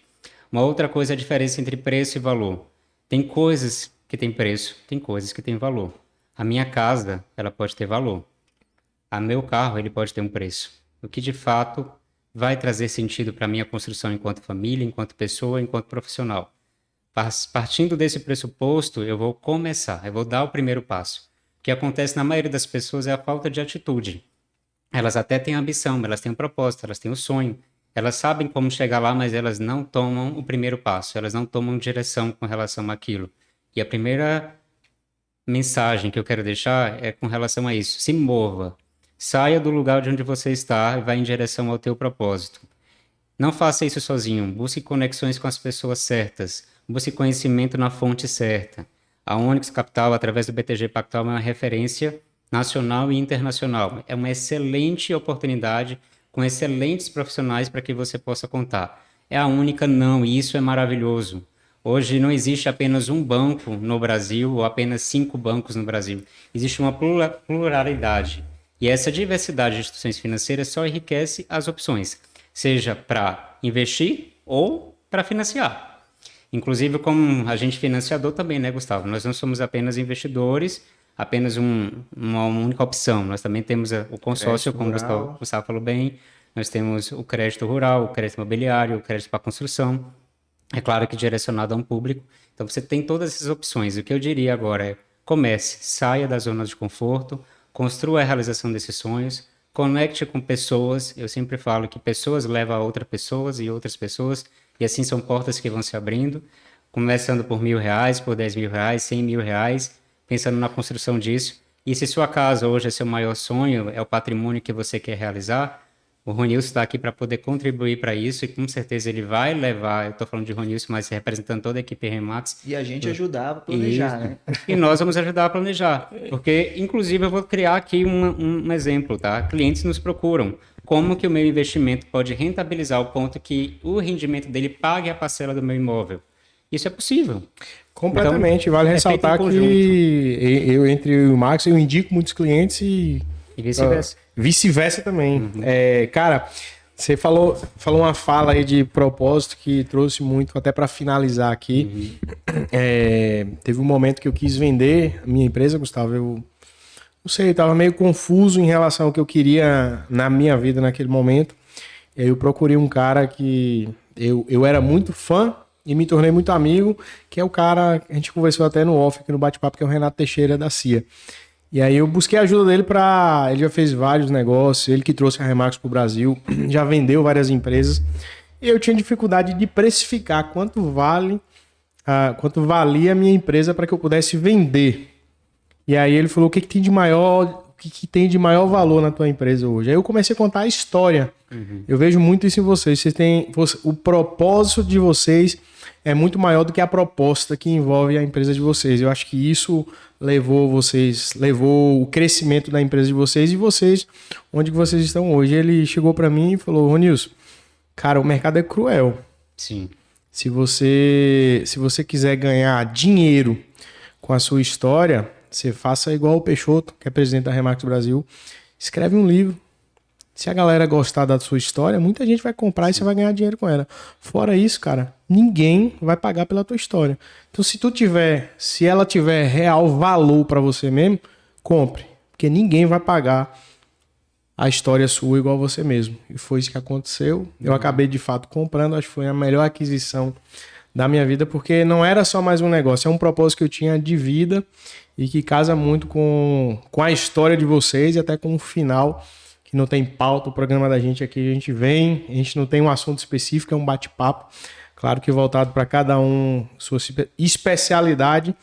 Uma outra coisa é a diferença entre preço e valor. Tem coisas que têm preço, tem coisas que têm valor. A minha casa, ela pode ter valor. O meu carro, ele pode ter um preço. O que de fato vai trazer sentido para a minha construção enquanto família, enquanto pessoa, enquanto profissional. Partindo desse pressuposto, eu vou começar, eu vou dar o primeiro passo. O que acontece na maioria das pessoas é a falta de atitude. Elas até têm ambição, elas têm um propósito, elas têm um sonho. Elas sabem como chegar lá, mas elas não tomam o primeiro passo, elas não tomam direção com relação àquilo. E a primeira mensagem que eu quero deixar é com relação a isso. Se mova. Saia do lugar de onde você está e vá em direção ao teu propósito. Não faça isso sozinho. Busque conexões com as pessoas certas. Busque conhecimento na fonte certa. A Onyx Capital, através do BTG Pactual, é uma referência nacional e internacional. É uma excelente oportunidade com excelentes profissionais para que você possa contar. É a única não, e isso é maravilhoso. Hoje não existe apenas um banco no Brasil ou apenas 5 bancos no Brasil. Existe uma pluralidade. E essa diversidade de instituições financeiras só enriquece as opções, seja para investir ou para financiar. Inclusive, como agente financiador também, né, Gustavo? Nós não somos apenas investidores, apenas uma única opção. Nós também temos o consórcio, como o Gustavo falou bem. Nós temos o crédito rural, o crédito imobiliário, o crédito para construção. É claro que direcionado a um público. Então, você tem todas essas opções. O que eu diria agora é comece, saia da zona de conforto, construa a realização desses sonhos, conecte com pessoas. Eu sempre falo que pessoas levam a outras pessoas e outras pessoas, e assim são portas que vão se abrindo, começando por R$1.000, por R$10.000, R$100.000, pensando na construção disso. E se sua casa hoje é seu maior sonho, é o patrimônio que você quer realizar, o Ronilson está aqui para poder contribuir para isso e com certeza ele vai levar, eu estou falando de Ronilson, mas representando toda a equipe Remax. E a gente ajudava a planejar, né? E nós vamos ajudar a planejar, porque inclusive eu vou criar aqui um exemplo, tá? Clientes nos procuram. Como que o meu investimento pode rentabilizar ao ponto que o rendimento dele pague a parcela do meu imóvel? Isso é possível. Completamente. Então, vale ressaltar que eu, entre o Max, eu indico muitos clientes e vice-versa. Vice-versa também. Cara, você falou uma fala aí de propósito que trouxe muito, até para finalizar aqui. Teve um momento que eu quis vender a minha empresa, Gustavo. Eu não sei, eu tava meio confuso em relação ao que eu queria na minha vida naquele momento. E aí eu procurei um cara que eu era muito fã e me tornei muito amigo, que é o cara, a gente conversou até no off aqui no bate-papo, que é o Renato Teixeira da CIA. E aí eu busquei a ajuda dele ele já fez vários negócios, ele que trouxe a Remax pro Brasil, já vendeu várias empresas, e eu tinha dificuldade de precificar quanto valia a minha empresa para que eu pudesse vender. E aí ele falou, o que tem de maior valor na tua empresa hoje? Aí eu comecei a contar a história. Eu vejo muito isso em vocês. O propósito de vocês é muito maior do que a proposta que envolve a empresa de vocês. Eu acho que isso levou o crescimento da empresa de vocês e vocês, onde que vocês estão hoje. Ele chegou para mim e falou, Ronilson, cara, o mercado é cruel. Sim. Se você quiser ganhar dinheiro com a sua história, você faça igual o Peixoto, que é presidente da Remax Brasil, escreve um livro. Se a galera gostar da sua história, muita gente vai comprar e você vai ganhar dinheiro com ela. Fora isso, cara, ninguém vai pagar pela tua história. Então, se ela tiver real valor para você mesmo, compre, porque ninguém vai pagar a história sua igual você mesmo. E foi isso que aconteceu. Eu acabei de fato comprando, acho que foi a melhor aquisição da minha vida, porque não era só mais um negócio, é um propósito que eu tinha de vida e que casa muito com a história de vocês e até com o final, que não tem pauta. O programa da gente aqui, a gente vem, a gente não tem um assunto específico, é um bate-papo, claro que voltado para cada um, sua especialidade.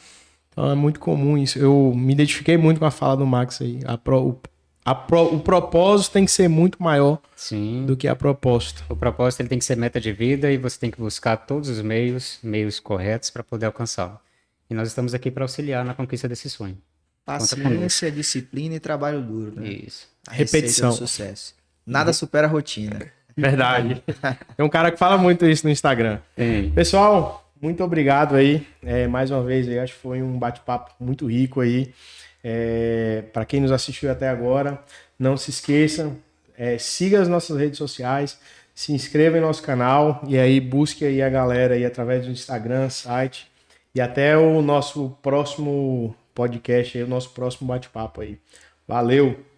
Então é muito comum isso. Eu me identifiquei muito com a fala do Max aí. O propósito tem que ser muito maior Sim. do que a proposta. O propósito ele tem que ser meta de vida e você tem que buscar todos os meios corretos para poder alcançá-lo. E nós estamos aqui para auxiliar na conquista desse sonho. Paciência, disciplina e trabalho duro, né? Isso. A receita Repetição. do sucesso. Nada supera a rotina. Verdade. Tem um cara que fala muito isso no Instagram. Tem. Pessoal, muito obrigado aí. Mais uma vez, acho que foi um bate-papo muito rico aí. Para quem nos assistiu até agora, não se esqueçam, siga as nossas redes sociais, se inscreva em nosso canal e aí busque aí a galera aí através do Instagram, site e até o nosso próximo podcast, aí, o nosso próximo bate-papo aí. Valeu!